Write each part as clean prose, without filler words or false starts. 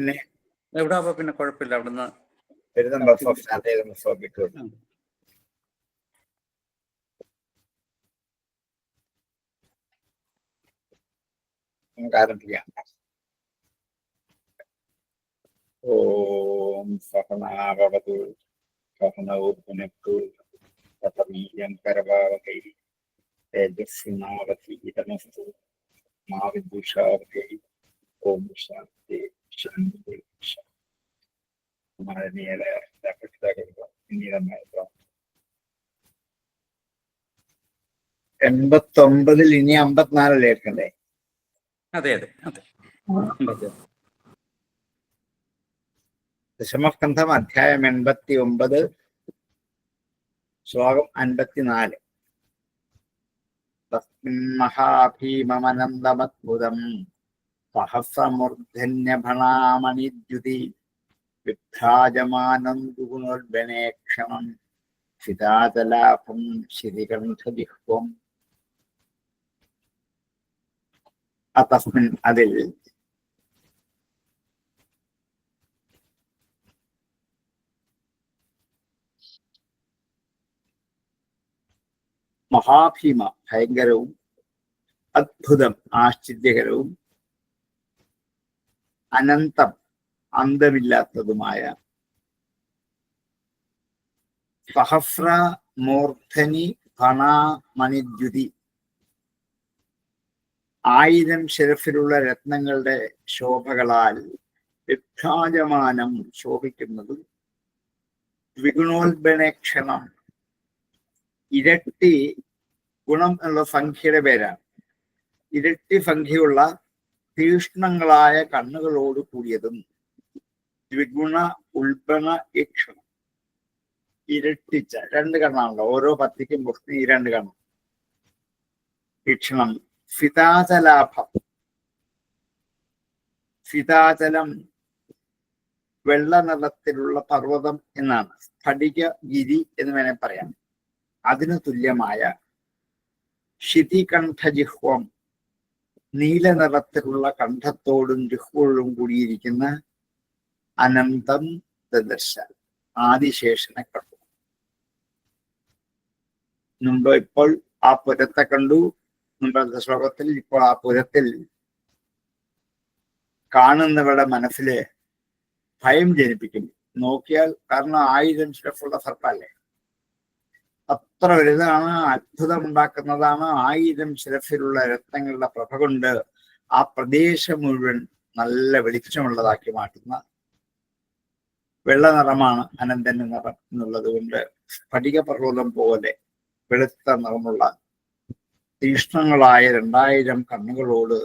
പിന്നെ എവിടെ ആവുമ്പോ പിന്നെ കുഴപ്പമില്ല. അവിടുന്ന് നമുക്ക് ആരംഭിക്കാം. ഓം സഹനാവവതു സഹനൗ പുനഃതു സഹവീര്യം കരവാവഹൈ തേജസ്വിനാവധീതമസ്തു മാ വിദ്വിഷാവഹൈ. ഓം ശാന്തി ശാന്തി. മാനനീയരെ പിന്നീട് 89 ഇനി 54 കേൾക്കണ്ടേ? അതെ അതെ അതെ. ദശമസ്കന്ധം അധ്യായം 89 ശ്ലോകം 54. തസ്മിൻ മഹാഭീമനന്ദമദ്ഭുതം സഹസ്രമൂർധന്യഭണാമണിദ്യുതി വിഭ്രാജമാനം ദുഗുണോൽബണേക്ഷണം സിതാതലാഭം ശിതികണ്ഠജിഹ്വം. തസ്മിൻ അതിൽ മഹാഭീമ ഭയങ്കരവും അദ്ഭുതം ആശ്ചര്യകരവും അനന്തം അന്തമില്ലാത്തതുമായ സഹസ്രമൂർധനി ഫണാമണിദ്യുതി 1000 ശിരസിലുള്ള രത്നങ്ങളുടെ ശോഭകളാൽ വിഭ്രാജമാനം ശോഭിക്കുന്നതും ദ്വിഗുണോൽബണേക്ഷണം ഇരട്ടി ഗുണം എന്നുള്ള സംഖ്യയുടെ പേരാണ്. ഇരട്ടി സംഖ്യയുള്ള തീഷ്ണങ്ങളായ കണ്ണുകളോട് കൂടിയതും ദ്വിഗുണ ഉൽബണ ഈക്ഷണം ഇരട്ടിച്ച 2 കണ്ണാണല്ലോ, ഓരോ പത്തിക്കും പുസ്തി 2 കണ്ണം. ഈക്ഷണം ഫിതാചലാഭം. ഫിതാചലം വെള്ള നിറത്തിലുള്ള പർവ്വതം എന്നാണ്. സ്ഫടിക ഗിരി എന്ന് വേണേൽ പറയാം. അതിനു തുല്യമായ ശിതികണ്ഠജിഹ്വം നീല നിറത്തിലുള്ള കണ്ഠത്തോടും ജിഹ്വോടും കൂടിയിരിക്കുന്ന അനന്തം ദദർശ ആദിശേഷനെ കണ്ടു. മുമ്പ് ഇപ്പോൾ ആ പുരത്തെ കണ്ടു. മുമ്പത്തെ ശ്ലോകത്തിൽ ഇപ്പോൾ ആ പുരത്തിൽ കാണുന്നവരുടെ മനസ്സില് ഭയം ജനിപ്പിക്കും. നോക്കിയാൽ കാരണം 1000 ശിരസ്സുള്ള സർപ്പല്ലേ, അത്ര വലുതാണ്, അത്ഭുതമുണ്ടാക്കുന്നതാണ്. 1000 ശിരസിലുള്ള രത്നങ്ങളുടെ പ്രഭ കൊണ്ട് ആ പ്രദേശം മുഴുവൻ നല്ല വെളിച്ചമുള്ളതാക്കി മാറ്റുന്ന വെള്ള നിറമാണ് അനന്തന്റെ നിറം എന്നുള്ളത് കൊണ്ട് സ്ഫടിക പർവ്വതം പോലെ വെളുത്ത നിറമുള്ള തീഷ്ണങ്ങളായ 2000 കണ്ണുകളോട്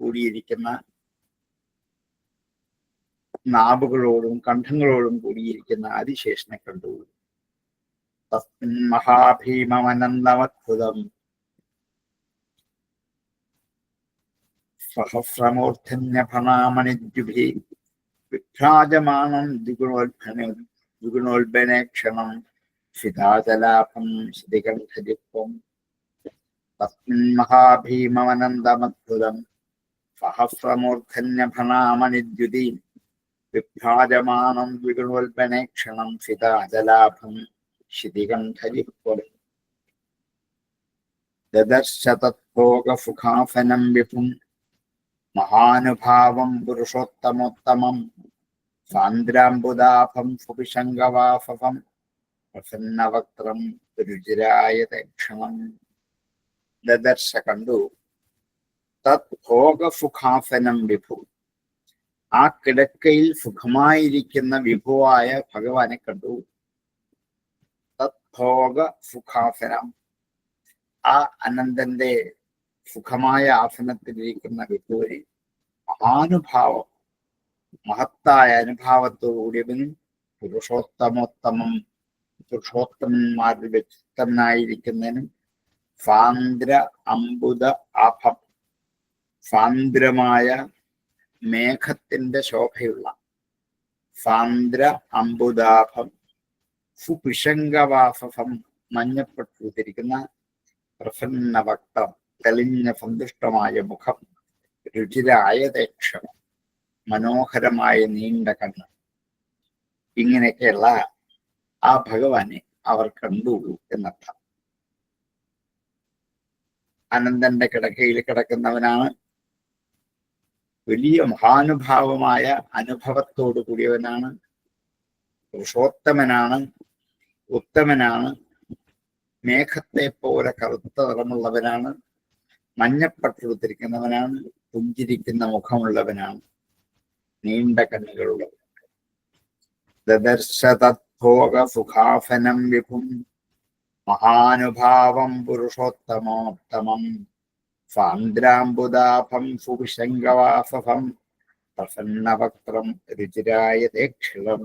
കൂടിയിരിക്കുന്ന നാഭുകളോടും കണ്ഠങ്ങളോടും കൂടിയിരിക്കുന്ന ആദിശേഷനെ കണ്ടു. തസ്മിൻ മഹാഭീമനന്ദമദ്ഭുതം സഹസ്രമൂർധന്യഫണാമണിദ്യുഭി വിഭ്രാജമാനം ദ്വിഗുണോൽബണേക്ഷണം സിതാചലാഭം ശിതികണ്ഠജിഹ്വം. തസ്മിൻ മഹാഭീമനന്ദമദ്ഭുതം സഹസ്രമൂർധന്യഫണാമണിദ്യുതി വിഭ്രാജമാനം ദ്വിഗുണോൽബണേക്ഷണം സിതാചലാഭം ശിതികണ്ഠജിഹ്വം. ദദർശ തത്ഭോഗസുഖാസനം വിപും മഹാനുഭാവം പുരുഷോത്തമോത്തമം സാന്ദ്രാംബുദാഭം സുഭിഷംഗവാസസം പ്രസന്നവക്ത്രം രുചിരായതക്ഷണം. ദദർശ കണ്ടു. തത്ഭോഗസുഖാസനം വിഭു ആ കിടക്കയിൽ സുഖമായിരിക്കുന്ന വിഭുവായ ഭഗവാനെ കണ്ടു. തത്ഭോഗ സുഖാസനം ആ അനന്തന്റെ സുഖമായ ആസനത്തിലിരിക്കുന്ന വിഭുവിനെ മഹാനുഭാവം മഹത്തായ അനുഭാവത്തോടുകൂടിയവനും പുരുഷോത്തമോത്തമം പുരുഷോത്തമന്മാരിൽ വ്യക്തനായിരിക്കുന്നതിനും സാന്ദ്ര അംബുദ ആഭം സാന്ദ്രമായ മേഘത്തിന്റെ ശോഭയുള്ള സാന്ദ്ര അംബുദാഭം സുപിഷംഗവാസം മഞ്ഞപ്പെട്ടിരിക്കുന്ന പ്രസന്നവക്തം തെളിഞ്ഞ സന്തുഷ്ടമായ മുഖം രുചിരായതേക്ഷണം മനോഹരമായ നീണ്ട കണ്ണ്, ഇങ്ങനെയൊക്കെയുള്ള ആ ഭഗവാനെ അവർ കണ്ടു എന്നർത്ഥം. അനന്തന്റെ കിടക്കയിൽ കിടക്കുന്നവനാണ്. വലിയ മഹാനുഭാവമായ അനുഭവത്തോടു കൂടിയവനാണ്. പുരുഷോത്തമനാണ്, ഉത്തമനാണ്. മേഘത്തെ പോലെ കറുത്ത നിറമുള്ളവനാണ്. മഞ്ഞപ്പട്ടുടുത്തിരിക്കുന്നവനാണ്. പുഞ്ചിരിക്കുന്ന മുഖമുള്ളവനാണ്. നീണ്ട കണ്ണുകളുള്ളവൻ. ദദർശതദ്ഭോഗസുഖാഫനം വിപും മഹാനുഭാവം പുരുഷോത്തമോത്തമം സാന്ദ്രാംബുദാഭം സുവിശങ്കവാസഭം പ്രസന്നവക്രം രുചിരായതേക്ഷണം.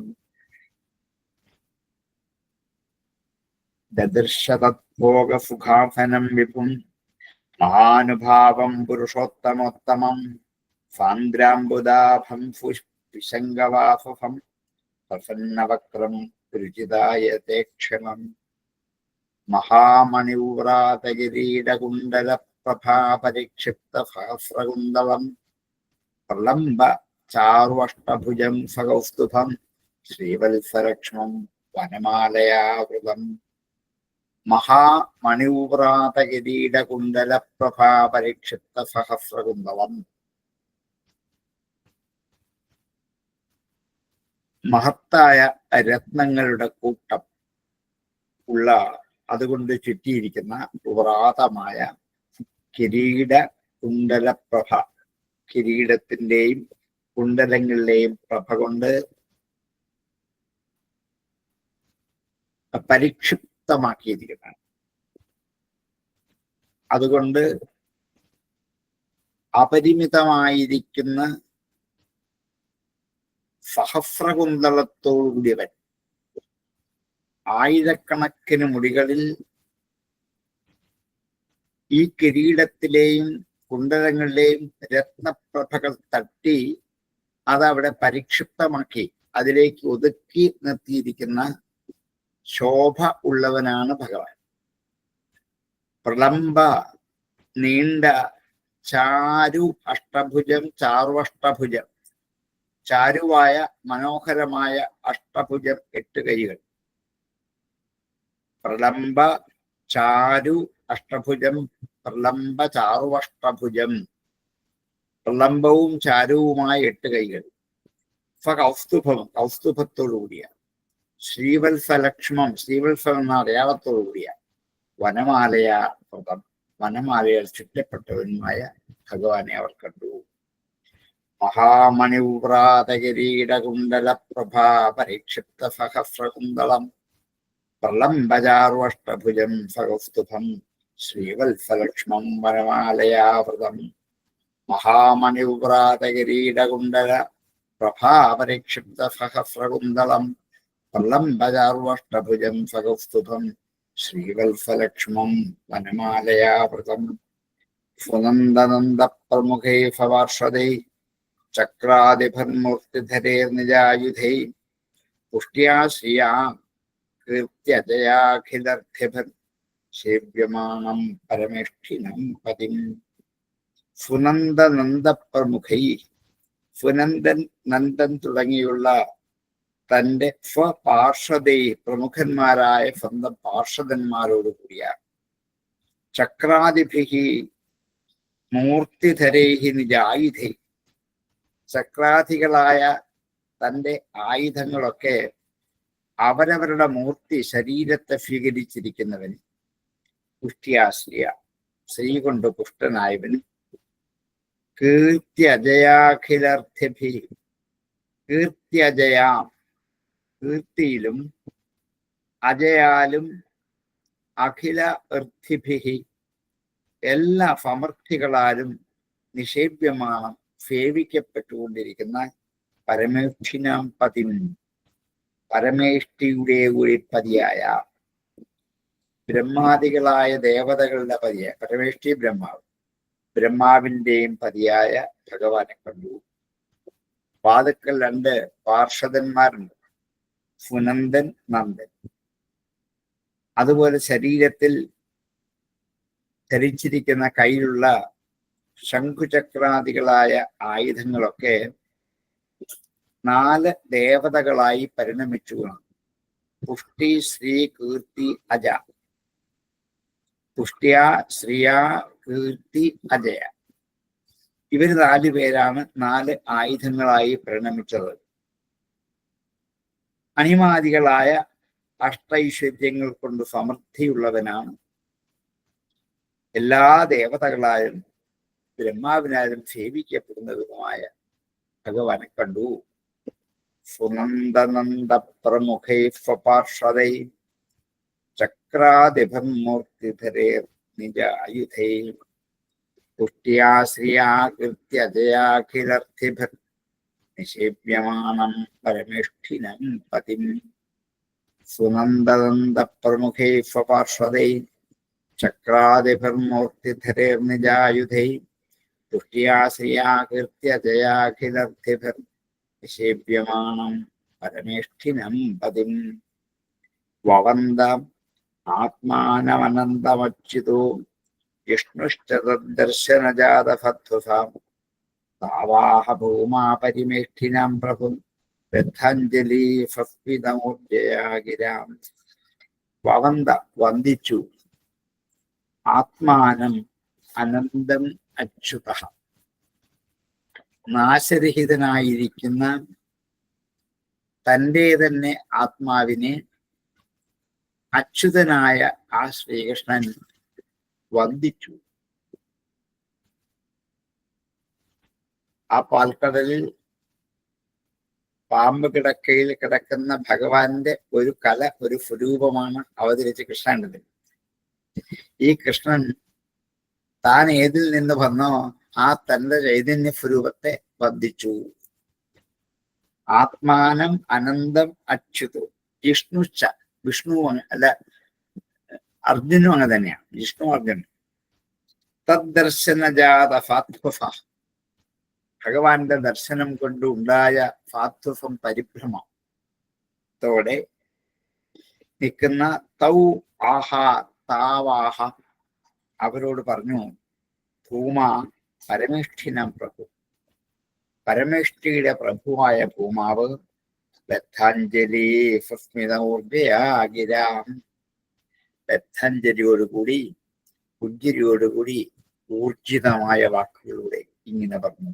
ദദർശതദ്ഭോഗസുഖാഫനം വിപും മഹാനുഭാവം പുരുഷോത്തമോത്തമം സാന്ദ്രാംബുദാഭം സുവിശങ്കവാസഭം പ്രസന്നവക്രം രുചിരായതേക്ഷണം. മഹാമണിവ്രാതകിരീടകുണ്ടലപ്രഭാപരിക്ഷിപ്ത സഹസ്രകുണ്ടലം പ്രലംബ ചാർവഷ്ടഭുജം സകൗസ്തുഭം ശ്രീവത്സലക്ഷ്മം വനമാലയാവൃതം. മഹാമണിവ്രാതകിരീടകുണ്ടലപ്രഭാപരിക്ഷിപ്ത സഹസ്രകുണ്ടലം. മഹത്തായ രത്നങ്ങളുടെ കൂട്ടം ഉള്ള, അതുകൊണ്ട് ചുറ്റിയിരിക്കുന്ന വ്രാതമായ കിരീട കുണ്ടലപ്രഭ, കിരീടത്തിന്റെയും കുണ്ടലങ്ങളിലെയും പ്രഭ കൊണ്ട് പരിക്ഷിപ്തമാക്കിയിരിക്കുന്നതാണ്. അതുകൊണ്ട് അപരിമിതമായിരിക്കുന്ന സഹസ്രകുന്തളത്തോടുകൂടിയവൻ, ആയിരക്കണക്കിന് മുടികളിൽ ഈ കിരീടത്തിലെയും കുണ്ടലങ്ങളിലെയും രത്നപ്രഭകൾ തട്ടി അതവിടെ പരിക്ഷിപ്തമാക്കി അതിലേക്ക് ഒതുക്കി നിർത്തിയിരിക്കുന്ന ശോഭ ഉള്ളവനാണ് ഭഗവാൻ. പ്രലംബ നീണ്ട ചാരു അഷ്ടഭുജം, ചാർവഷ്ടഭുജം, ചാരുവായ മനോഹരമായ അഷ്ടഭുജം, 8 കൈകൾ. പ്രലംബ ചാരു അഷ്ടഭുജം, പ്രലംബ ചാർവഷ്ടഭുജം, പ്രലംബവും ചാരുവുമായ 8 കൈകൾ. കൗസ്തുഭം, കൗസ്തുഭത്തോടുകൂടിയ. ശ്രീവത്സലക്ഷ്മം, ശ്രീവത്സവം എന്ന അടയാളത്തോടുകൂടിയ. വനമാലയ വ്രതം, വനമാലയാൽ ചുറ്റപ്പെട്ടവനുമായ ഭഗവാനെ അവർ കണ്ടു. മഹാമണിവ്രാതകിരീടകുണ്ടലപ്രഭാപരിക്ഷിപ്ത സഹസ്രകുന്തളം പ്രലംബചാർവഷ്ടഭുജം സകൗസ്തുഭം ശ്രീവത്സലക്ഷ്മം വനമാലയാവൃതം. മഹാമണിവ്രാതകിരീടകുണ്ടല പ്രഭാപരിക്ഷിപ്ത സഹസ്രകുന്തളം പ്രലംബചാർവഷ്ടഭുജം സകൗസ്തുഭം ശ്രീവത്സലക്ഷ്മം വനമാലയാവൃതം. സുനന്ദനന്ദ പ്രമുഖൈ ഫവാർഷദൈ ചക്രാദിഭർമൂർത്തിധരേർനിജായുധൈ പുഷ്ട്യാ ശ്രിയാ കീർത്യജയാഖിലർദ്ധ്യഭർ സേവ്യമാണം പരമേഷ്ഠിനം പതിം. സുനന്ദനന്ദ പ്രമുഖൈ, സുനന്ദൻ, നന്ദൻ തുടങ്ങിയുള്ള തൻ്റെ സ്വപാർഷദൈ, പ്രമുഖന്മാരായ സ്വന്തം പാർഷദന്മാരോടുകൂടിയ. ചക്രാദിഭിഹി മൂർത്തിധരൈഹി നിജായുധൈ, ചക്രാധികളായ തൻ്റെ ആയുധങ്ങളൊക്കെ അവരവരുടെ മൂർത്തി, ശരീരത്തെ സ്വീകരിച്ചിരിക്കുന്നവൻ. പുഷ്ട്യാശ്രിയ, ശ്രീ കൊണ്ട് പുഷ്ടനായവൻ. കീർത്യജയാഖിലർത്ഥ്യഭി, കീർത്യജയാം, കീർത്തിയിലും അജയാലും അഖില അർത്ഥിഭിഹി, എല്ലാ സമർത്ഥികളാലും നിഷേപ്യമാണ്, സേവിക്കപ്പെട്ടുകൊണ്ടിരിക്കുന്ന പരമേഷ്ഠിനാം പതിം, പരമേഷ്ഠിയുടെ ഒരു പതിയായ, ബ്രഹ്മാദികളായ ദേവതകളുടെ പതിയായ പരമേഷ്ഠി ബ്രഹ്മാവ്, ബ്രഹ്മാവിൻ്റെയും പതിയായ ഭഗവാനെ കണ്ടു. പാതുക്കൾ 2 പാർഷദന്മാരുണ്ട്, സുനന്ദൻ, നന്ദൻ. അതുപോലെ ശരീരത്തിൽ ധരിച്ചിരിക്കുന്ന കയ്യിലുള്ള ശംഖുചക്രാദികളായ ആയുധങ്ങളൊക്കെ 4 ദേവതകളായി പരിണമിച്ചു. പുഷ്ടി, ശ്രീ, കീർത്തി, അജ. പുഷ്ട്യ, ശ്രിയ, കീർത്തി, അജയ. ഇവർ 4 പേരാണ് 4 ആയുധങ്ങളായി പരിണമിച്ചത്. അണിമാദികളായ അഷ്ടൈശ്വര്യങ്ങൾ കൊണ്ട് സമൃദ്ധിയുള്ളവനാണ്. എല്ലാ ദേവതകളാലും ബ്രഹ്മാവിനാലും സേവിക്കപ്പെടുന്നതുമായ ഭഗവാനെ കണ്ടു. സുനന്ദനന്ദ പ്രമുഖൈ സ്വപാർഷദൈ ചക്രാദിഭർമൂർത്തിധരേ നിജായുധൈ പുഷ്ട്യാ ശ്രിയാ കീർത്യജയാഖിലർത്ഥിഭർ നിഷേപ്യമാനം പരമേഷ്ഠിനം പതിം. സുനന്ദനന്ദ പ്രമുഖൈ സ്വപാർഷദൈ ചക്രാദിഭർമൂർത്തിധരേ നിജായുധൈ പുഷ്ട്യാ ശ്രിയാ കീർത്യജയാഖിലർത്ഥിഭർ നിഷേപ്യമാനം പരമേഷ്ഠിനം പതിം. വവന്ത ആത്മാനമനന്തമച്യുതോ വിഷ്ണുശ്ച തദ്ദർശനജാതഫത്വസാം താവാഹ ഭൂമാ പരിമേഷ്ഠിനാം പ്രഭും ബദ്ധാഞ്ജലി ഫസ്മിതമൂർജയാഗിരാം. വവന്ത വന്ദിച്ചു. ആത്മാനം അനന്തം അച്യുത നാശരഹിതനായിരിക്കുന്ന തൻ്റെ തന്നെ ആത്മാവിനെ അച്യുതനായ ആ ശ്രീകൃഷ്ണൻ വന്ദിച്ചു. ആ പാൽക്കടലിൽ പാമ്പ് കിടക്കയിൽ കിടക്കുന്ന ഭഗവാന്റെ ഒരു കല, ഒരു സ്വരൂപമാണ് അവതരിച്ച കൃഷ്ണന്റെ. ഈ കൃഷ്ണൻ താൻ ഏതിൽ നിന്ന് വന്നോ ആ തന്റെ ചൈതന്യ സ്വരൂപത്തെ വന്ദിച്ചു. ആത്മാനം അനന്തം അച്യുതു. വിഷ്ണുശ്ച, വിഷ്ണു അല്ല അർജുനും അങ്ങനെ തന്നെയാണ്. വിഷ്ണു അർജുനൻ. തദ്ദർശനജാത ഫാത്വഫ, ഭഗവാന്റെ ദർശനം കൊണ്ട് ഉണ്ടായ ഫാത്വഫം, പരിഭ്രമത്തോടെ നിൽക്കുന്ന തൗ ആഹ താവാഹ അവരോട് പറഞ്ഞു. ഭൂമ പരമേഷ്ഠിനം പ്രഭു, പരമേഷ്ഠിയുടെ പ്രഭുവായ ഭൂമാവ് ബദ്ധാഞ്ജലി ഫസ്മിതമൂർജയാഗിരാം, ബദ്ധാഞ്ജലിയോടുകൂടി പുഞ്ചിരിയോടുകൂടി ഊർജിതമായ വാക്കുകളിലൂടെ ഇങ്ങനെ പറഞ്ഞു.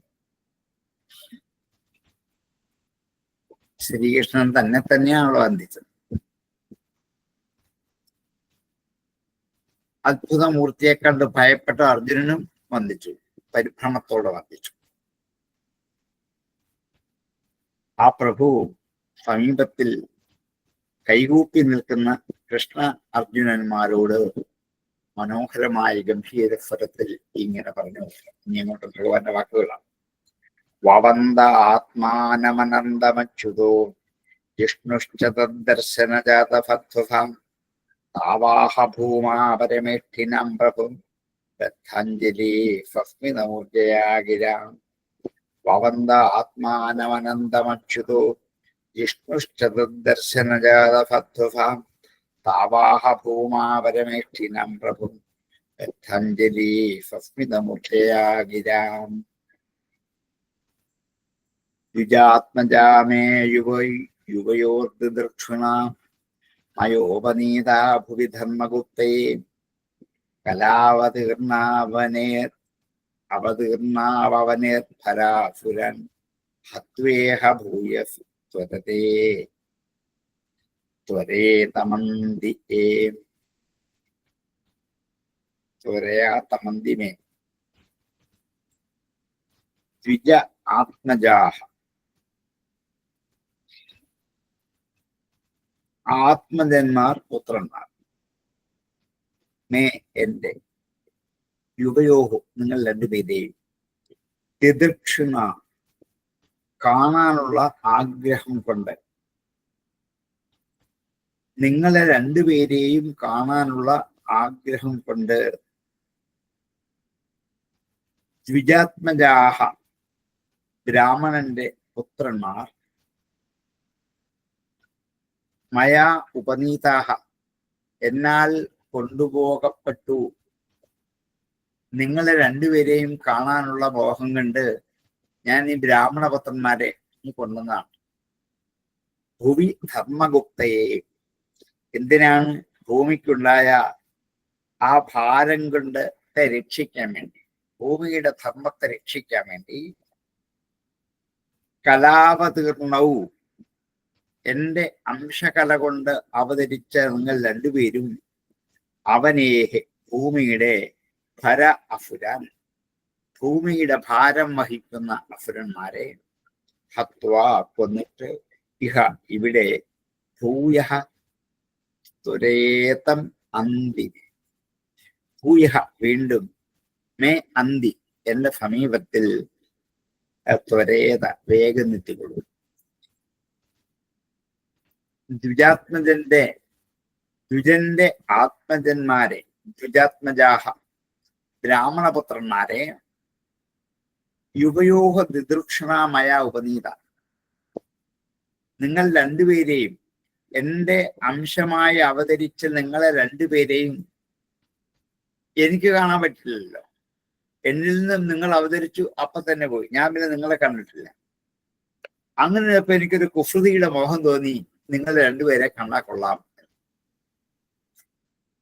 ശ്രീകൃഷ്ണൻ തന്നെ തന്നെയാണല്ലോ വന്ദിച്ചത്. അത്ഭുതമൂർത്തിയെ കണ്ട് ഭയപ്പെട്ട അർജുനനും വന്ദിച്ചു, പരിഭ്രമത്തോടെ വന്ദിച്ചു. ആ പ്രഭു സമീപത്തിൽ കൈകൂപ്പി നിൽക്കുന്ന കൃഷ്ണ അർജുനന്മാരോട് മനോഹരമായ ഗംഭീര സ്വരത്തിൽ ഇങ്ങനെ പറഞ്ഞു. ഇനി അങ്ങോട്ട് ഭഗവാന്റെ വാക്കുകളാണ്. വവന്ത ആത്മാനമനന്തമച്യുതോ വിഷ്ണുശ്ച തദ്ദർശനജാതഫത്വസാം താവാഹ ഭൂമാ പരമേഷ്ഠിനം പ്രഭും ബദ്ധാഞ്ജലി ഫസ്മിതമൂർജയാഗിരാം. വവന്ത ആത്മാനമനന്തമച്യുതോ വിഷ്ണുശ്ച തദ്ദർശനജാതഫത്വസാം താവാഹ ഭൂമാ പരമേഷ്ഠിനം പ്രഭും ബദ്ധാഞ്ജലി ഫസ്മിതമൂർജയാഗിരാം. ദ്വിജാത്മജാമേ യുവയോർദൃക്ഷുണ മയോപനീതാ ഭുവി ധർമ്മഗുപ്തേ അവതീർണാവനേർഭരാസുരൻ ഹത്വേഹ ഭൂയസ് ത്വരതേ ത്വരേ തമന്തി മേ. ദ്വിജ ആത്മജാഹ, ആത്മജന്മാർ, പുത്രന്മാർ. മേ എന്റെ, യുവയോഹു നിങ്ങൾ രണ്ടുപേരെയും, ദിദൃക്ഷുണ കാണാനുള്ള ആഗ്രഹം കൊണ്ട്, നിങ്ങളെ രണ്ടുപേരെയും കാണാനുള്ള ആഗ്രഹം കൊണ്ട്, ദ്വിജാത്മജാഹ ബ്രാഹ്മണന്റെ പുത്രന്മാർ, മയാ ഉപനീതാഹ എന്നാൽ കൊണ്ടുപോകപ്പെട്ടു. നിങ്ങളെ രണ്ടുപേരെയും കാണാനുള്ള മോഹം കണ്ട് ഞാൻ ഈ ബ്രാഹ്മണപുത്രന്മാരെ കൊണ്ടുവന്നതാണ്. ഭൂവി ധർമ്മഗുപ്തയെ, എന്തിനാണ് ഭൂമിക്കുണ്ടായ ആ ഭാരം കൊണ്ട് രക്ഷിക്കാൻ വേണ്ടി, ഭൂമിയുടെ ധർമ്മത്തെ രക്ഷിക്കാൻ വേണ്ടി കലാവതീർണവും, എന്റെ അംശകല കൊണ്ട് അവതരിച്ച നിങ്ങൾ രണ്ടുപേരും അവനേഹെ ഭൂമിയുടെ ഭര അസുരാൻ, ഭൂമിയുടെ ഭാരം വഹിക്കുന്ന അസുരന്മാരെ ഹത്വാ കൊന്നിട്ട് ഇഹ ഇവിടെ ഭൂയ തുരേതം അന്തി, ഭൂയ വീണ്ടും മേ അന്തി എന്റെ സമീപത്തിൽ ത്വരേത വേഗം എത്തിക്കൊള്ളു. ദ്വിജന്റെ ആത്മജന്മാരെ, ദ്വിജാത്മജാഹ ബ്രാഹ്മണപുത്രന്മാരെ യുവയോഹ ദിദൃക്ഷണമയ ഉപനീത, നിങ്ങൾ രണ്ടുപേരെയും, എന്റെ അംശമായി അവതരിച്ച നിങ്ങളെ രണ്ടുപേരെയും എനിക്ക് കാണാൻ പറ്റില്ലല്ലോ. എന്നിൽ നിന്നും നിങ്ങൾ അവതരിച്ചു, അപ്പൊ തന്നെ പോയി, ഞാൻ പിന്നെ നിങ്ങളെ കണ്ടിട്ടില്ല. അങ്ങനെ ഇപ്പൊ എനിക്കൊരു കുസൃതിയുടെ മോഹം തോന്നി, നിങ്ങൾ രണ്ടുപേരെ കണ്ടാൽ കൊള്ളാം.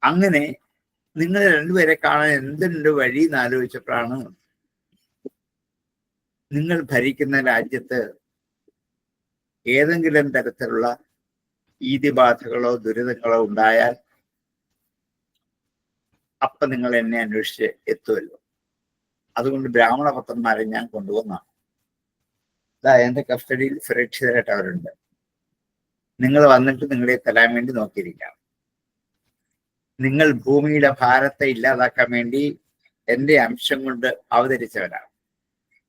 അങ്ങനെ നിങ്ങൾ രണ്ടുപേരെ കാണാൻ എന്തുണ്ട് വഴി എന്ന് ആലോചിച്ചപ്പോഴാണ് നിങ്ങൾ ഭരിക്കുന്ന രാജ്യത്ത് ഏതെങ്കിലും തരത്തിലുള്ള ഈതിബാധകളോ ദുരിതങ്ങളോ ഉണ്ടായാൽ അപ്പൊ നിങ്ങൾ എന്നെ അന്വേഷിച്ച് എത്തുമല്ലോ. അതുകൊണ്ട് ബ്രാഹ്മണപുത്രന്മാരെ ഞാൻ കൊണ്ടുവന്നാണ്. എന്റെ കസ്റ്റഡിയിൽ സുരക്ഷിതരായിട്ട് അവരുണ്ട്. നിങ്ങൾ വന്നിട്ട് നിങ്ങളെ തരാൻ വേണ്ടി നോക്കിയിരിക്കാം. നിങ്ങൾ ഭൂമിയുടെ ഭാരത്തെ ഇല്ലാതാക്കാൻ വേണ്ടി എന്റെ അംശം കൊണ്ട് അവതരിച്ചവരാണ്.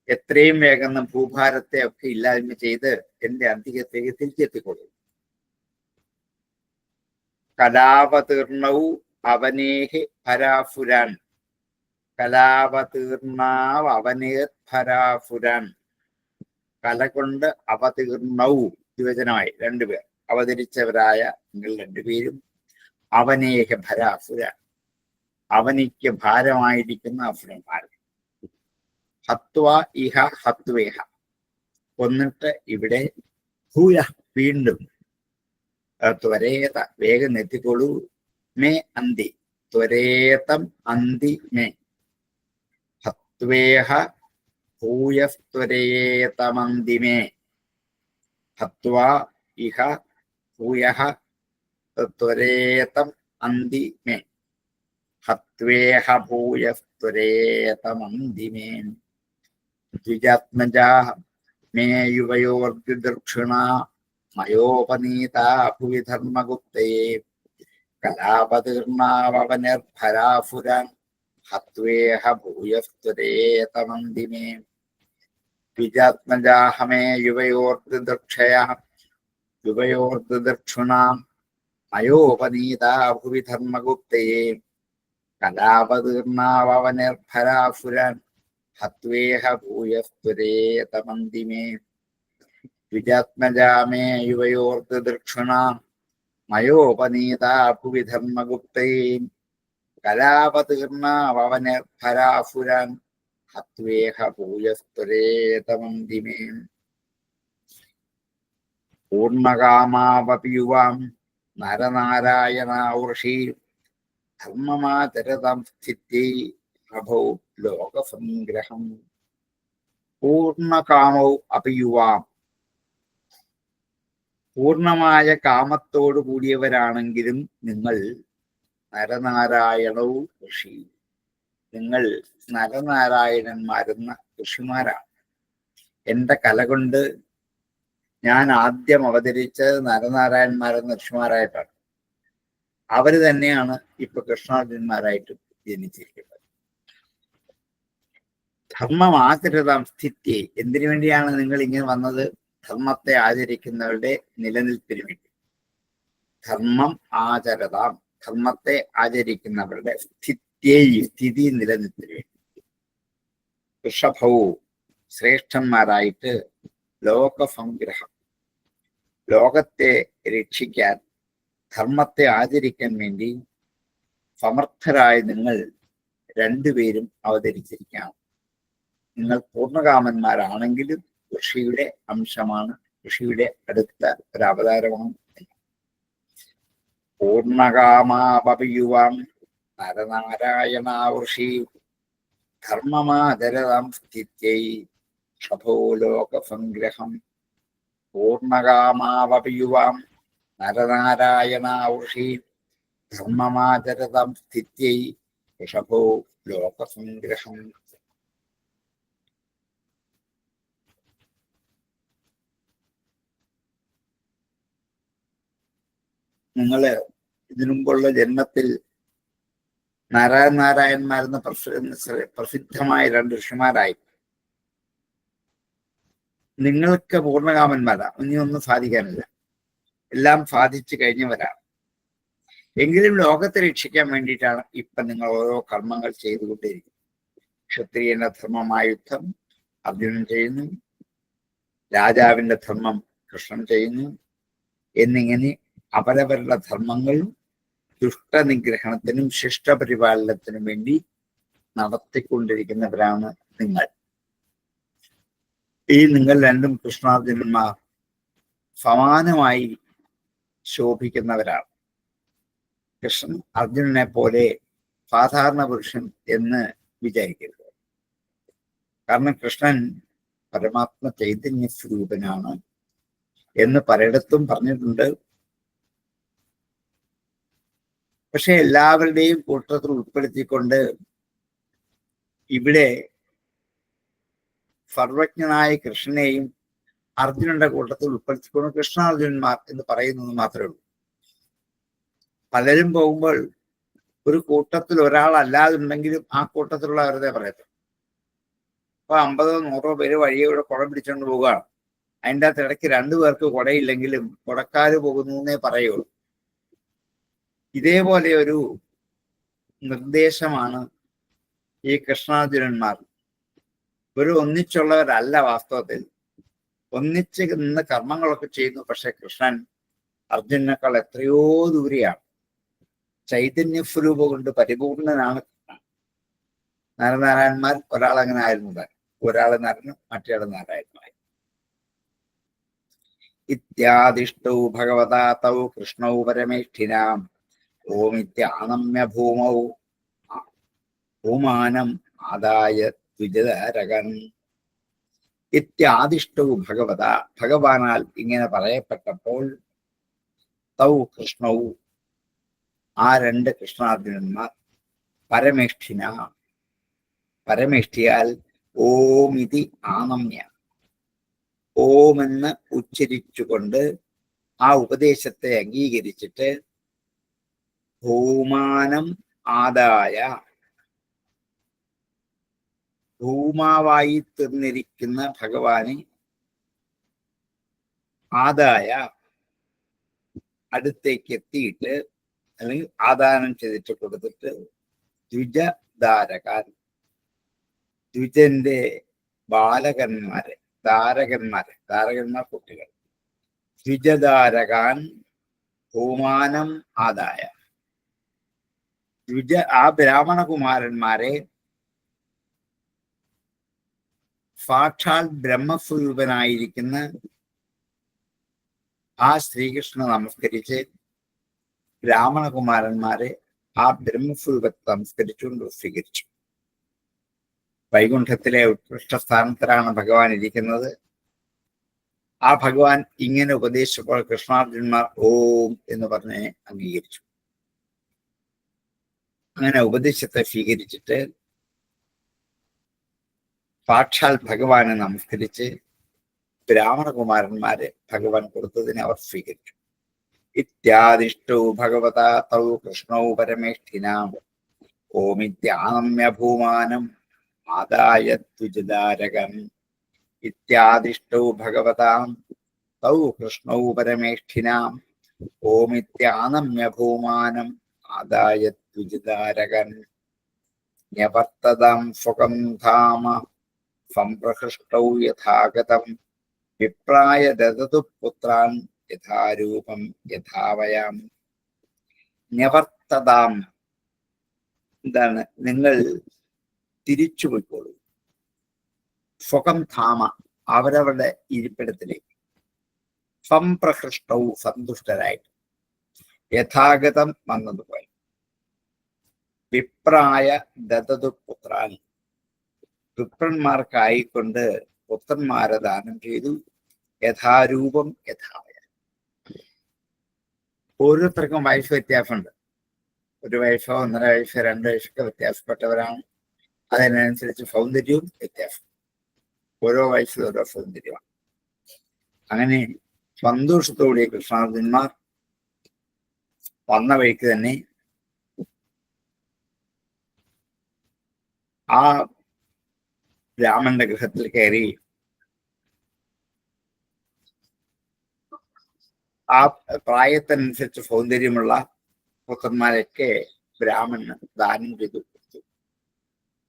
എത്രയും വേഗം ഭൂഭാരത്തെ ഒക്കെ ഇല്ലായ്മ ചെയ്ത് എന്റെ അന്തികത്തേക്ക് തിരിച്ചെത്തിക്കൊള്ളു. കലാവതീർണവും അവനേഹി ഭരാഫുരാൻ, കലാവതീർണാവ് അവനേർ ഭരാഫുരാൻ, കല കൊണ്ട് അവതീർണവും ദ്വിവചനമായി രണ്ടുപേർ അവതരിച്ചവരായ നിങ്ങൾ രണ്ടുപേരും അവനേഹ ഭരാസുര, അവനിക്ക് ഭാരമായിരിക്കുന്ന അസുരന്മാർ. ഹത്വ ഇഹ ഹത്വേഹ, കൊന്നിട്ട് ഇവിടെ ഭൂയ വീണ്ടും ത്വരേത വേഗം എത്തിക്കൊള്ളൂ. മേ അന്തി ത്വരേതം അന്തി മേ, ഹത്വേഹ ഭൂയസ്ത്വരേതമന്തി മേ, ഹത്വ ഇഹ ഭൂയഃ ത്വരേതം അന്തി may, ഹത്വേഹ ഭൂയസ്ത്വരേതമന്തി may. ദ്വിജാത്മജാ may യുവയോർദ്ദക്ഷിണ മയോപനീതാ Bhuvi ധർമ്മഗുപ്തയെ, കലാപതീർണാവനിർഭരാഫുരാൻ ഹത്വേഹ ഭൂയസ്ത്വരേതമന്തി may. ദ്വിജാത്മജാഹ may യുവയോർദ്ദക്ഷിണാം മയോപനീതാ Bhuvi ധർമ്മഗുപ്തയെ, കലാപതീർണാവനിർഭരാഫുരാൻ ഹത്വേഹ ഭൂയസ്ത്വരേതമന്തി may. ദ്വിജാത്മജാ may യുവയോർദ്ദക്ഷിണാം മയോപനീതാ Bhuvi ധർമ്മഗുപ്തയെ, കലാപതീർണാവനിർഭരാഫുരാൻ ഹത്വേഹ ഭൂയസ്ത്വരേതമന്തി may. പൂർണ്ണകാമാവപി യുവാം നരനാരായണാർഷി, ധർമ്മമാചരതാം സ്ഥിത്യൈ പ്രഭോ ലോകസംഗ്രഹം. പൂർണ്ണകാമൗ അപി യുവാം, പൂർണ്ണമായ കാമത്തോടു കൂടിയവരാണെങ്കിലും നിങ്ങൾ നരനാരായണവും ഋഷി, നിങ്ങൾ നരനാരായണന്മാരെന്ന ഋഷിമാരാണ്. എന്റെ കല കൊണ്ട് ഞാൻ ആദ്യം അവതരിച്ചത് നരനാരായണന്മാരെന്ന ഋഷിമാരായിട്ടാണ്. അവര് തന്നെയാണ് ഇപ്പൊ കൃഷ്ണാർജുനന്മാരായിട്ട് ജനിച്ചിരിക്കുന്നത്. ധർമ്മമാചരിതാം സ്ഥിതി, എന്തിനു വേണ്ടിയാണ് നിങ്ങൾ ഇങ്ങനെ വന്നത്? ധർമ്മത്തെ ആചരിക്കുന്നവരുടെ നിലനിൽപ്പിന് വേണ്ടി. ധർമ്മം ആചരതാം, ധർമ്മത്തെ ആചരിക്കുന്നവരുടെ സ്ഥിതി നിലനിൽപ്പിന് വേണ്ടി. ഋഷഭവും ശ്രേഷ്ഠന്മാരായിട്ട് ലോകസംഗ്രഹം, ലോകത്തെ രക്ഷിക്കാൻ ധർമ്മത്തെ ആചരിക്കാൻ വേണ്ടി സമർത്ഥരായ നിങ്ങൾ രണ്ടുപേരും അവതരിച്ചിരിക്കുകയാണ്. നിങ്ങൾ പൂർണ്ണകാമന്മാരാണെങ്കിലും ഋഷിയുടെ അംശമാണ് ഋഷിയുടെ അടുത്ത ഒരു അവതാരമാണ്. പൂർണ്ണകാമാപയുവാം നരനാരായണാവൃഷി ധർമ്മമാചരതാം സ്ഥിത്യൈ ഷഭോ ലോകസംഗ്രഹം. പൂർണ്ണകാമാവപയുവാം നരനാരായണാവൃഷി ധർമ്മമാചരതാം സ്ഥിത്യൈ ഷഭോ ലോകസംഗ്രഹം. നിങ്ങള് ഇതിനുമുമ്പുള്ള ജന്മത്തിൽ നാരായണന്മാരെന്ന് പ്രസിദ്ധമായ രണ്ട് ഋഷിമാരായി. നിങ്ങൾക്ക് പൂർണ്ണകാമന്മാരാ, ഇനിയൊന്നും സാധിക്കാനില്ല, എല്ലാം സാധിച്ചു കഴിഞ്ഞവരാണ്. എങ്കിലും ലോകത്തെ രക്ഷിക്കാൻ വേണ്ടിയിട്ടാണ് ഇപ്പൊ നിങ്ങൾ ഓരോ കർമ്മങ്ങൾ ചെയ്തുകൊണ്ടിരിക്കുന്നത്. ക്ഷത്രിയന്റെ ധർമ്മമായ യുദ്ധം അർജുനൻ ചെയ്യുന്നു, രാജാവിന്റെ ധർമ്മം കൃഷ്ണൻ ചെയ്യുന്നു, എന്നിങ്ങനെ അവരവരുടെ ധർമ്മങ്ങൾ ദുഷ്ടനിഗ്രഹണത്തിനും ശിഷ്ടപരിപാലനത്തിനും വേണ്ടി നടത്തിക്കൊണ്ടിരിക്കുന്നവരാണ് നിങ്ങൾ. ഈ നിങ്ങൾ രണ്ടും കൃഷ്ണാർജുനന്മാർ സമാനമായി ശോഭിക്കുന്നവരാണ്. കൃഷ്ണൻ അർജുനനെ പോലെ സാധാരണ പുരുഷൻ എന്ന് വിചാരിക്കരുത്. കാരണം കൃഷ്ണൻ പരമാത്മ ചൈതന്യ സ്വരൂപനാണ് എന്ന് പലയിടത്തും പറഞ്ഞിട്ടുണ്ട്. പക്ഷെ എല്ലാവരുടെയും കൂട്ടത്തിൽ ഉൾപ്പെടുത്തിക്കൊണ്ട് ഇവിടെ സർവജ്ഞനായ കൃഷ്ണനെയും അർജുനന്റെ കൂട്ടത്തിൽ ഉൾപ്പെടുത്തിക്കൊണ്ട് കൃഷ്ണാർജുനന്മാർ എന്ന് പറയുന്നത് മാത്രമേ ഉള്ളൂ. പലരും പോകുമ്പോൾ ഒരു കൂട്ടത്തിൽ ഒരാളല്ലാതുണ്ടെങ്കിലും ആ കൂട്ടത്തിലുള്ള വെറുതെ പറയത്തുള്ളൂ. അപ്പൊ 50-100 പേര് വഴിയോടെ കുട പിടിച്ചുകൊണ്ട് പോവുകയാണ്. അതിൻ്റെ അകത്ത് ഇടയ്ക്ക് 2 പേർക്ക് കുടയില്ലെങ്കിലും കുടക്കാര് പോകുന്നു എന്നേ പറയുള്ളൂ. ഇതേപോലെ ഒരു നിർദ്ദേശമാണ് ഈ കൃഷ്ണാർജുനന്മാർ. ഒരു ഒന്നിച്ചുള്ളവരല്ല വാസ്തവത്തിൽ, ഒന്നിച്ച് നിന്ന് കർമ്മങ്ങളൊക്കെ ചെയ്യുന്നു. പക്ഷെ കൃഷ്ണൻ അർജുനനേക്കാൾ എത്രയോ ദൂരെയാണ്. ചൈതന്യ സ്വരൂപം കൊണ്ട് പരിപൂർണനാണ് കൃഷ്ണൻ. നരനാരായണന്മാർ ഒരാൾ അങ്ങനെ ആയിരുന്നത്, ഒരാള് നരനും മറ്റേയാള് നാരായണനുമായി. ഇത്യാദിഷ്ടൗ ഭഗവതാ തൗ കൃഷ്ണൗ പരമേഷ്ഠിനാം ഓമിത്യാനമ്യ ഭൂമൗ ഭൂമാനം ആദായ ദ്വിജതരകൻ. ഇത്യാദിഷ്ടവും ഭഗവത, ഭഗവാനാൽ ഇങ്ങനെ പറയപ്പെട്ടപ്പോൾ തൗ കൃഷ്ണവും, ആ 2 കൃഷ്ണാർജുനന്മാർ പരമേഷ്ഠിന, പരമേഷ്ഠിയാൽ ഓമിതി ആനമ്യ, ഓമെന്ന് ഉച്ചരിച്ചുകൊണ്ട് ആ ഉപദേശത്തെ അംഗീകരിച്ചിട്ട് ഭൂമാനം ആദായ, ഭൂമാവായി തീർന്നിരിക്കുന്ന ഭഗവാനെ ആദായ അടുത്തേക്ക് എത്തിയിട്ട്, അല്ലെങ്കിൽ ആദാനം ചെയ്തിട്ട് കൊടുത്തിട്ട്, ദ്വിജധാരകാൻ, ദ്വിജന്റെ ബാലകന്മാരെ, ധാരകന്മാർ കുട്ടികൾ, ദ്വിജധാരകാൻ ഭൂമാനം ആദായ, ആ ബ്രാഹ്മണകുമാരന്മാരെ സാക്ഷാൽ ബ്രഹ്മസ്വരൂപനായിരിക്കുന്ന ആ ശ്രീകൃഷ്ണ നമസ്കരിച്ച് ബ്രാഹ്മണകുമാരന്മാരെ ആ ബ്രഹ്മസ്വരൂപത്തെ നമസ്കരിച്ചുകൊണ്ട് സ്വീകരിച്ചു. വൈകുണ്ഠത്തിലെ ഉത്കൃഷ്ട സ്ഥാനത്തിലാണ് ഭഗവാൻ ഇരിക്കുന്നത്. ആ ഭഗവാൻ ഇങ്ങനെ ഉപദേശിച്ചപ്പോൾ കൃഷ്ണാർജുനന്മാർ ഓം എന്ന് പറഞ്ഞ് അംഗീകരിച്ചു. അങ്ങനെ ഉപദേശത്തെ സ്വീകരിച്ചിട്ട് സാക്ഷാൽ ഭഗവാനെ നമസ്കരിച്ച് ബ്രാഹ്മണകുമാരന്മാരെ ഭഗവാൻ കൊടുത്തതിനെ അവർ സ്വീകരിച്ചു. ഇത്യാദിഷ്ടൗ ഭഗവതാ തൗ കൃഷ്ണൗ പരമേഷ്ഠിനാം ഓമിത്യാനമ്യ ഭൂമാനം ആദായ ദ്വിജധാരകം. ഇത്യാദിഷ്ടൗ ഭഗവതാം തൗ കൃഷ്ണൗ പരമേഷ്ഠിനാം ഓമിത്യാനമ്യ ഭൂമാനം ആദായ ദ്വിജധാരകൻ. ന്യവർത്തതാം സുഖം ധാമ സംപ്രഹൃഷ്ടൗ യഥാഗതം വിപ്രായ ദദതു പുത്രാൻ യഥാരൂപം യഥാവയാം. ന്യവർത്തതാം എന്താണ്? നിങ്ങൾ തിരിച്ചു പോയിക്കോളൂ. സുഖം ധാമ, അവരവരുടെ ഇരിപ്പിടത്തിലേക്ക്. സംപ്രഹൃഷ്ടവും സന്തുഷ്ടരായിട്ട് യഥാഗതം വന്നതുപോലെ വിപ്രായ ദതതു പുത്രാൻ വിപ്രന്മാർക്കായിക്കൊണ്ട് പുത്രന്മാരെ ദാനം ചെയ്തു യഥാരൂപം യഥാവയ. ഓരോരുത്തർക്കും വയസ്സ് വ്യത്യാസമുണ്ട്. 1 വയസ്സോ 1.5 വയസ്സോ 2 വയസ്സൊക്കെ വ്യത്യാസപ്പെട്ടവരാണ്. അതിനനുസരിച്ച് സൗന്ദര്യവും വ്യത്യാസം. ഓരോ വയസ്സിൽ ഓരോ സൗന്ദര്യമാണ്. അങ്ങനെ സന്തോഷത്തോടെ കൃഷ്ണാർജുന്മാർ വന്ന വഴിക്ക് തന്നെ ആ രാമന്റെ ഗൃഹത്തിൽ കയറി ആ പ്രായത്തിനനുസരിച്ച് സൗന്ദര്യമുള്ള പുത്രന്മാരൊക്കെ ബ്രാഹ്മണന് ദാനം ചെയ്തു കൊടുത്തു.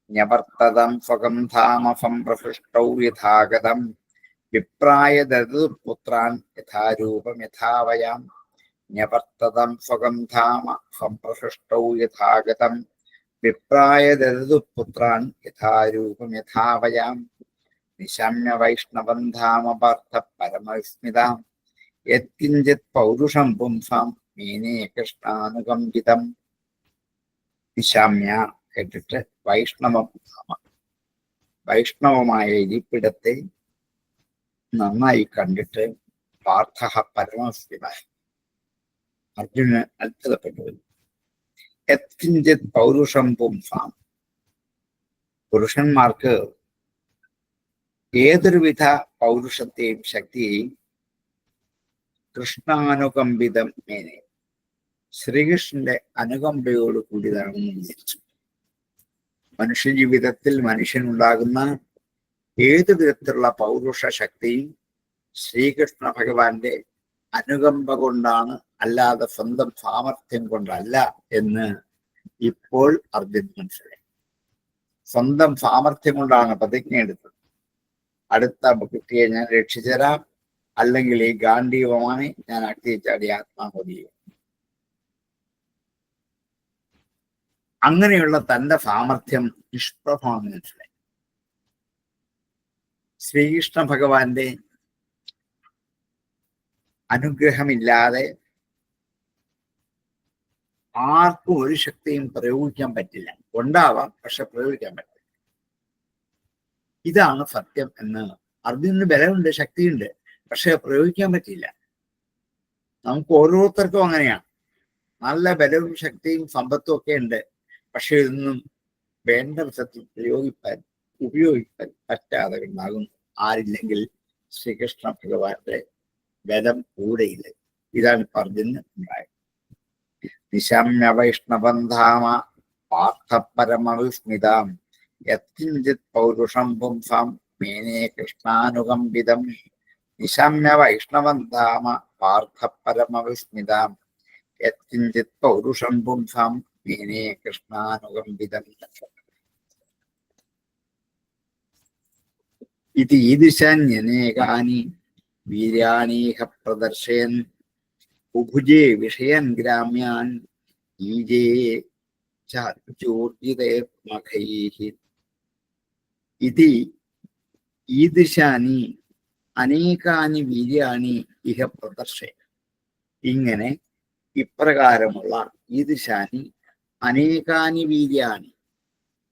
ന്യവർത്തതം സ്വകം ധാമ സംപ്രഹൃഷ്ടൗ യഥാഗതം വിപ്രായ ദദതു പുത്രാൻ യഥാരൂപം യഥാവയാം. ന്യവർത്തതം സ്വകം ധാമ സംപ്രഹൃഷ്ടൗ യഥാഗതം വിപ്രായ ദദതു പുത്രാൻ യഥാരൂപം യഥാവയാം. നിശമ്യ വൈഷ്ണവം ധാമ പാർത്ഥ പരമവിസ്മിതാം യത്കിഞ്ചിത് പൗരുഷം പുംസാം മേനേ കൃഷ്ണാനുകമ്പിതം. നിശാമ്യ കേട്ടിട്ട് വൈഷ്ണവം ധാമ, വൈഷ്ണവമായ ഇരിപ്പിടത്തെ നന്നായി കണ്ടിട്ട് പാർത്ഥ പരമവിസ്മിത, അർജുനൻ അത്ഭുതപ്പെട്ടു. യത്കിഞ്ചിത് പൗരുഷം പുംസാം, പുരുഷന്മാർക്ക് ഏതൊരുവിധ പൗരുഷത്തെയും ശക്തിയെയും കൃഷ്ണാനുകമ്പിതം മേനെ, ശ്രീകൃഷ്ണന്റെ അനുകമ്പയോട് കൂടിയതാണെന്ന് വിചാരിച്ചു. മനുഷ്യജീവിതത്തിൽ മനുഷ്യനുണ്ടാകുന്ന ഏതു വിധത്തിലുള്ള പൗരുഷ ശക്തിയും ശ്രീകൃഷ്ണ ഭഗവാന്റെ അനുകമ്പ കൊണ്ടാണ്, അല്ലാതെ സ്വന്തം സാമർഥ്യം കൊണ്ടല്ല എന്ന് ഇപ്പോൾ അർജുൻ മനസ്സിലായി. സ്വന്തം സാമർഥ്യം കൊണ്ടാണ് പ്രതിജ്ഞ എടുത്തത്. അടുത്ത കുട്ടിയെ ഞാൻ രക്ഷിച്ചുതരാം, അല്ലെങ്കിൽ ഈ ഗാന്ധീവമായി ഞാൻ അട്ടിച്ചാടി ആത്മാഹുതി ചെയ്യും. അങ്ങനെയുള്ള തന്റെ സാമർഥ്യം നിഷ്പ്രഭമാണെന്ന് മനസ്സിലായി. ശ്രീകൃഷ്ണ ഭഗവാന്റെ അനുഗ്രഹമില്ലാതെ ആർക്കും ഒരു ശക്തിയും പ്രയോഗിക്കാൻ പറ്റില്ല. ഉണ്ടാവാം, പക്ഷെ പ്രയോഗിക്കാൻ പറ്റില്ല. ഇതാണ് സത്യം എന്ന്. അർജുനന് ബലമുണ്ട്, ശക്തിയുണ്ട്, പക്ഷെ പ്രയോഗിക്കാൻ പറ്റില്ല. നമുക്ക് ഓരോരുത്തർക്കും അങ്ങനെയാണ്. നല്ല ബലവും ശക്തിയും സമ്പത്തും ഒക്കെ ഉണ്ട്, പക്ഷെ ഇതൊന്നും വേണ്ട വിധത്തിൽ ഉപയോഗിക്കാൻ പറ്റാതെ ഉണ്ടാകുന്നു. ആരില്ലെങ്കിൽ ശ്രീകൃഷ്ണ ഭഗവാന്റെ ബലം കൂടെയില്ല. ഇതാണ് അർജുനന് ഉണ്ടായത്. നിശമ്യ വൈഷ്ണവന്ധാമ പാർത്ഥ പരമവിസ്മിതാം യത്കിഞ്ചിത് പൗരുഷം പുംസാം മേനേ കൃഷ്ണാനുകമ്പിതം. നിശമ്യ വൈഷ്ണവന്ധാമ പാർത്ഥ പരമവിസ്മിതാം യത്കിഞ്ചിത് പൗരുഷം പുംസാം മേനേ കൃഷ്ണാനുകമ്പിതം. ഇതി ഈദൃശാന്യനേകാനി വീര്യാണീഹ പ്രദർശയൻ ഉഭുജേ വിഷയൻ ഗ്രാമ്യാൻ ഈജേ ചോർജിതൈർമഖൈഃ. ഇതി ഈദൃശാനി അനേകാനി വീര്യാണി ഇഹ പ്രദർശയൻ. ഇങ്ങനെ ഇപ്രകാരമുള്ള ഈദൃശാനി അനേകാനി വീര്യാണി,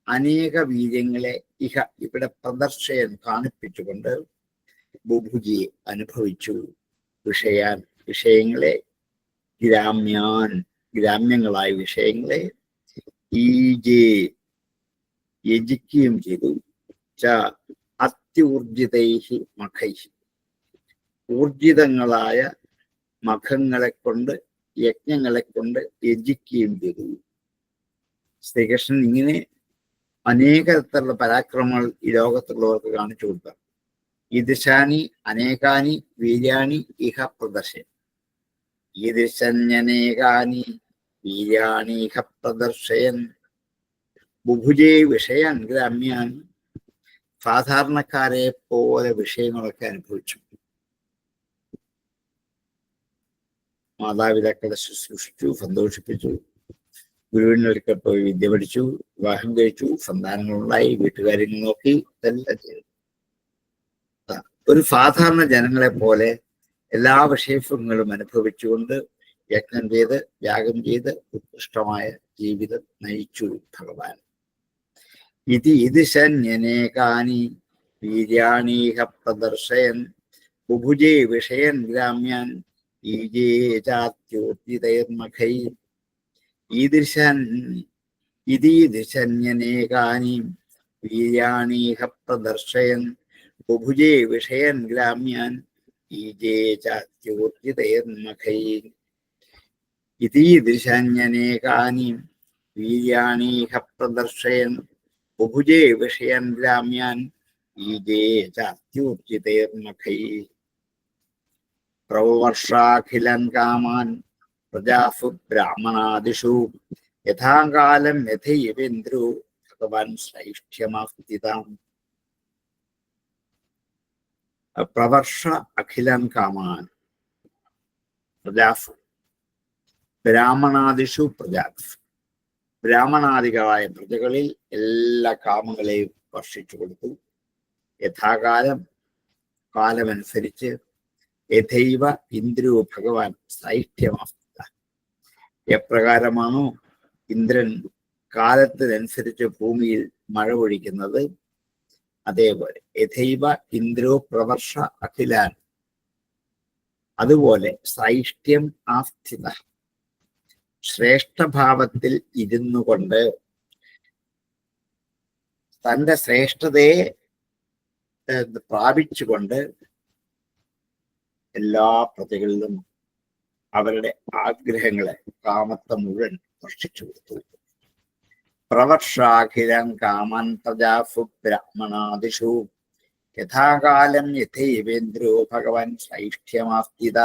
അനേക വീര്യങ്ങളെ ഇഹ ഇവിടെ പ്രദർശയൻ കാണിപ്പിച്ചുകൊണ്ട് ബുഭുജിയെ അനുഭവിച്ചു. വിഷയാൻ വിഷയങ്ങളെ, ഗ്രാമ്യാൻ ഗ്രാമ്യങ്ങളായ വിഷയങ്ങളെ, ഈജേ യജിക്കുകയും ചെയ്തു. ച അത്യൂർജിതൈഹി മഖൈഹി, ഊർജിതങ്ങളായ മഖങ്ങളെ കൊണ്ട്, യജ്ഞങ്ങളെ കൊണ്ട് യജിക്കുകയും ചെയ്തു. ശ്രീകൃഷ്ണൻ ഇങ്ങനെ അനേക തരത്തിലുള്ള പരാക്രമങ്ങൾ ഈ ലോകത്തുള്ളവർക്ക് കാണിച്ചു കൊടുത്തു. ഈദൃശാനി അനേകാനി വീര്യാണി ഇഹ പ്രദർശയൻ. ഈദൃശന്യനേകാനി വീര്യാണി ഇഹ പ്രദർശയൻ ബുഭുജേ വിഷയാൻ ഗ്രാമ്യാൻ. സാധാരണക്കാരെ പോലെ വിഷയങ്ങളൊക്കെ അനുഭവിച്ചു. മാതാപിതാക്കളെ ശുശ്രൂഷിച്ചു, സന്തോഷിപ്പിച്ചു, ഗുരുവിനൊരിക്കൽ പോയി വിദ്യ പഠിച്ചു, വിവാഹം കഴിച്ചു, സന്താനങ്ങളുണ്ടായി, വീട്ടുകാര്യങ്ങൾ നോക്കി, ഇതെല്ലാം ചെയ്തു. ഒരു സാധാരണ ജനങ്ങളെ പോലെ എല്ലാ വിഷയങ്ങളും അനുഭവിച്ചുകൊണ്ട് യജ്ഞം ചെയ്ത് യാഗം ചെയ്ത് ഉത്കൃഷ്ടമായ ജീവിതം നയിച്ചു ഭഗവാൻ. ഇതിശന്യനേകാനി വീര്യാണീഹ പ്രദർശയൻ ബുഭുജേ വിഷയൻ ഗ്രാമ്യാൻ ഈജേ ചാത്യോർജിതൈർമഖൈ. ഇതിശന്യനേകാനി വീര്യാണീഹ പ്രദർശയൻ ബുഭുജേ വിഷയൻ ഗ്രാമ്യാൻ ഈജേ ചാത്യോർജിതൈർമഖൈ. ഇതീദൃശന്യനേകാനി വീര്യാണീഹ പ്രദർശയൻ ബുഭുജേ വിഷയൻ ഗ്രാമ്യാൻ ഈജേ ചാത്യോർജിതൈർമഖൈ. പ്രവർഷാഖിലൻ കാമാൻ പ്രജാസു ബ്രാഹ്മണാദിഷു യഥാകാലം യഥൈവേന്ദ്രോ ഭഗവാൻ ശ്രൈഷ്ഠ്യമാസ്ഥിതാം. പ്രവർഷ അഖിലൻ കാമാൻ പ്രജാസു ബ്രാഹ്മണാദിഷു പ്രജാസു. ബ്രാഹ്മണാദികളായ പ്രജകളിൽ എല്ലാ കാമങ്ങളെയും വർഷിച്ചു കൊടുത്തു. യഥാകാലം കാലമനുസരിച്ച് യഥൈവ ഇന്ദ്രോ ഭഗവാൻ സൈഷ്ഠ്യമാസ്ത. എപ്രകാരമാണോ ഇന്ദ്രൻ കാലത്തിനനുസരിച്ച് ഭൂമിയിൽ മഴ പൊഴിക്കുന്നത്, അതേപോലെ യഥൈവ ഇന്ദ്രോ പ്രവർഷ അഖിലാൻ, അതുപോലെ സൈഷ്ഠ്യം ആസ്ഥിത, ശ്രേഷ്ഠഭാവത്തിൽ ഇരുന്നു കൊണ്ട് തന്റെ ശ്രേഷ്ഠതയെ പ്രാപിച്ചുകൊണ്ട് എല്ലാ പ്രജകളിലും അവരുടെ ആഗ്രഹങ്ങളെ കാമത്തെ മുഴുവൻ വർഷിച്ചു കൊടുത്തു. പ്രവർഷാഖിലം കാമൻ പ്രജാസു ബ്രാഹ്മണാദിഷു യഥാകാലം യഥൈവേന്ദ്രോ ഭഗവാൻ ശ്രൈഷ്ഠ്യമാസ്ഥിത.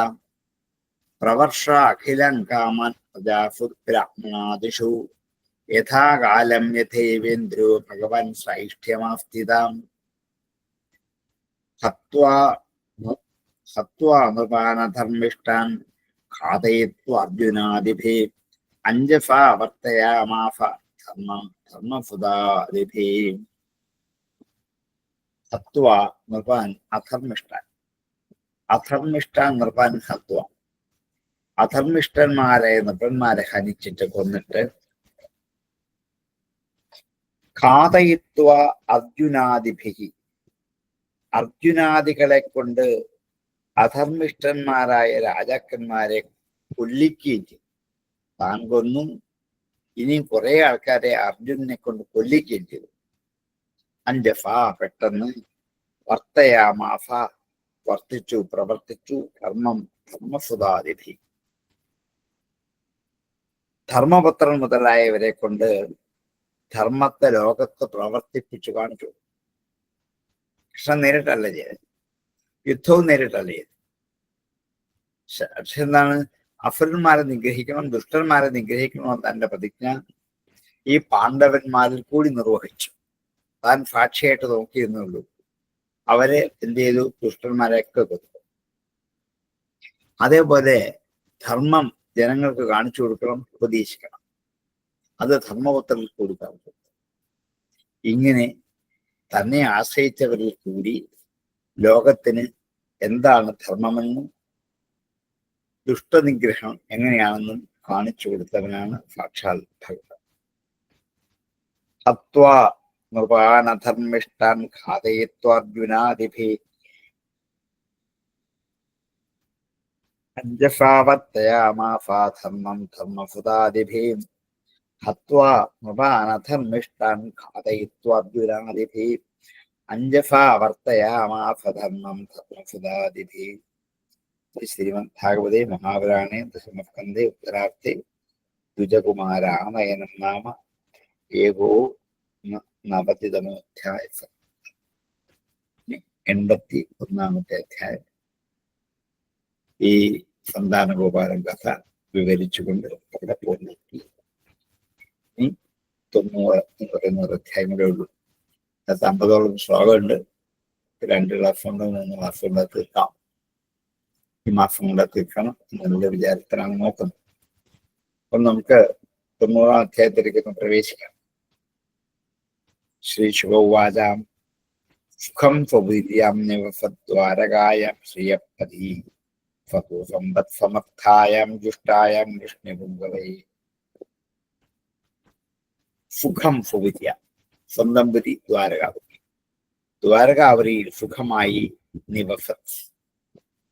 പ്രവർഷ അഖിലം കാമൻ പ്രജാസു ബ്രാഹ്മണാദിഷു യഥാകാലം യഥൈവേന്ദ്രോ ഭഗവാൻ ശ്രൈഷ്ഠ്യമാസ്ഥിത. ഹത്വാ നൃപാനധർമ്മിഷ്ടാൻ ഘാതയിത്വാ അർജുനാദിഭേ അഞ്ജസാ വർത്തയാമാസ ധർമ്മസുതാദിഭേ. ഹത്വാ നൃപാൻ അധർമ്മിഷ്ടാൻ, അധർമ്മിഷ്ടാൻ നൃപാൻ ഹത്വ, അധർമ്മിഷ്ടന്മാരെ നൃപന്മാരെ ഹനിച്ചിട്ട് കൊന്നിട്ട് ഘാതയിത്വ അർജുനാദിഭി, അർജുനാദികളെ കൊണ്ട് അധർമ്മിഷ്ടന്മാരായ രാജാക്കന്മാരെ കൊല്ലിക്കുകയും ചെയ്തു. താൻ കൊന്നു, ഇനിയും കുറെ ആൾക്കാരെ അർജുനനെ കൊണ്ട് കൊല്ലിക്കുകയും ചെയ്തു. അഞ്ജഫ പെട്ടെന്ന്, വർത്തയാമാസ വർത്തിച്ചു, പ്രവർത്തിച്ചു, ധർമ്മസുതാദിഭി, ധർമ്മപുത്രൻ മുതലായവരെ കൊണ്ട് ധർമ്മത്തെ ലോകത്ത് പ്രവർത്തിപ്പിച്ചു കാണിച്ചു. കൃഷ്ണൻ നേരിട്ടല്ല ചെയ്തത്, യുദ്ധവും നേരിട്ടല്ല ചെയ്തത്. പക്ഷെ എന്താണ്, അസുരന്മാരെ നിഗ്രഹിക്കണം, ദുഷ്ടന്മാരെ നിഗ്രഹിക്കണമെന്ന് തന്റെ പ്രതിജ്ഞ ഈ പാണ്ഡവന്മാരിൽ കൂടി നിർവഹിച്ചു. താൻ സാക്ഷിയായിട്ട് നോക്കിയിരുന്നുള്ളൂ. അവരെ എന്ത് ചെയ്തു? ദുഷ്ടന്മാരെയൊക്കെ കൊന്നു. അതേപോലെ ധർമ്മം ജനങ്ങൾക്ക് കാണിച്ചു കൊടുക്കണം, ഉപദേശിക്കണം. അത് ധർമ്മപുത്രനിൽ കൂടി കാണിച്ചു. ഇങ്ങനെ തന്നെ ആശ്രയിച്ചവരിൽ കൂടി ലോകത്തിന് എന്താണ് ധർമ്മമെന്നും ദുഷ്ടനിഗ്രഹം എങ്ങനെയാണെന്നും കാണിച്ചു കൊടുത്തവനാണ് സാക്ഷാൽ ഭഗവാൻ. ഹത്വാ നൃപാനധർമ്മിഷ്ടാൻ ഘാതയിത്വാർജുനാദിഭി അഞ്ജസാവർത്തയാമാസ ധർമ്മം ധർമ്മസുതാദിഭി. ഹത്വാ നൃപാനധർമ്മിഷ്ടാൻ ഘാതയിത്വാർജുനാദിഭി അഞ്ജസാവർത്തയാമാസ ധർമ്മം ധർമ്മസുതാദിഭി. ശ്രീമദ് ഭാഗവതേ മഹാപുരാണേ ദശമസ്കന്ധേ ഉത്തരാർത്ഥേ ദ്വിജകുമാരാമയനം നാമ ഏകോ നവതിതമോധ്യായ. 81ാമത്തെ അധ്യായം ഈ സന്താനഗോപാലൻ കഥ വിവരിച്ചുകൊണ്ട് ഇവിടെ പൂർണ്ണമാക്കി. 90 എന്ന് പറയുന്ന ഒരു അധ്യായം കൂടെ ഉള്ളൂ. 50ഓളം ശ്ലോകമുണ്ട്. 2 ക്ലാസ് കൊണ്ട് 3 ക്ലാസ് കൊണ്ട് തീർക്കാം. ഈ മാസം കൊണ്ട് തീർക്കണം എന്നുള്ള വിചാരത്തിലാണ് നോക്കുന്നത്. അപ്പം നമുക്ക് 90ാം അധ്യായത്തിലേക്ക് പ്രവേശിക്കാം. ശ്രീ ശുഭവാചാം സുഖം സ്വീര്യാം നിവസദ്വാരകായ ശ്രീയപ്പതി സമ്പത് സമർത്ഥായാം ജുഷ്ടായാം കൃഷ്ണപുങ്കവൈ സുഖം സുവിദ്യ. സ്വന്തം പുരി ദ്വാരകാപുരി. ദ്വാരകാപുരിയിൽ സുഖമായി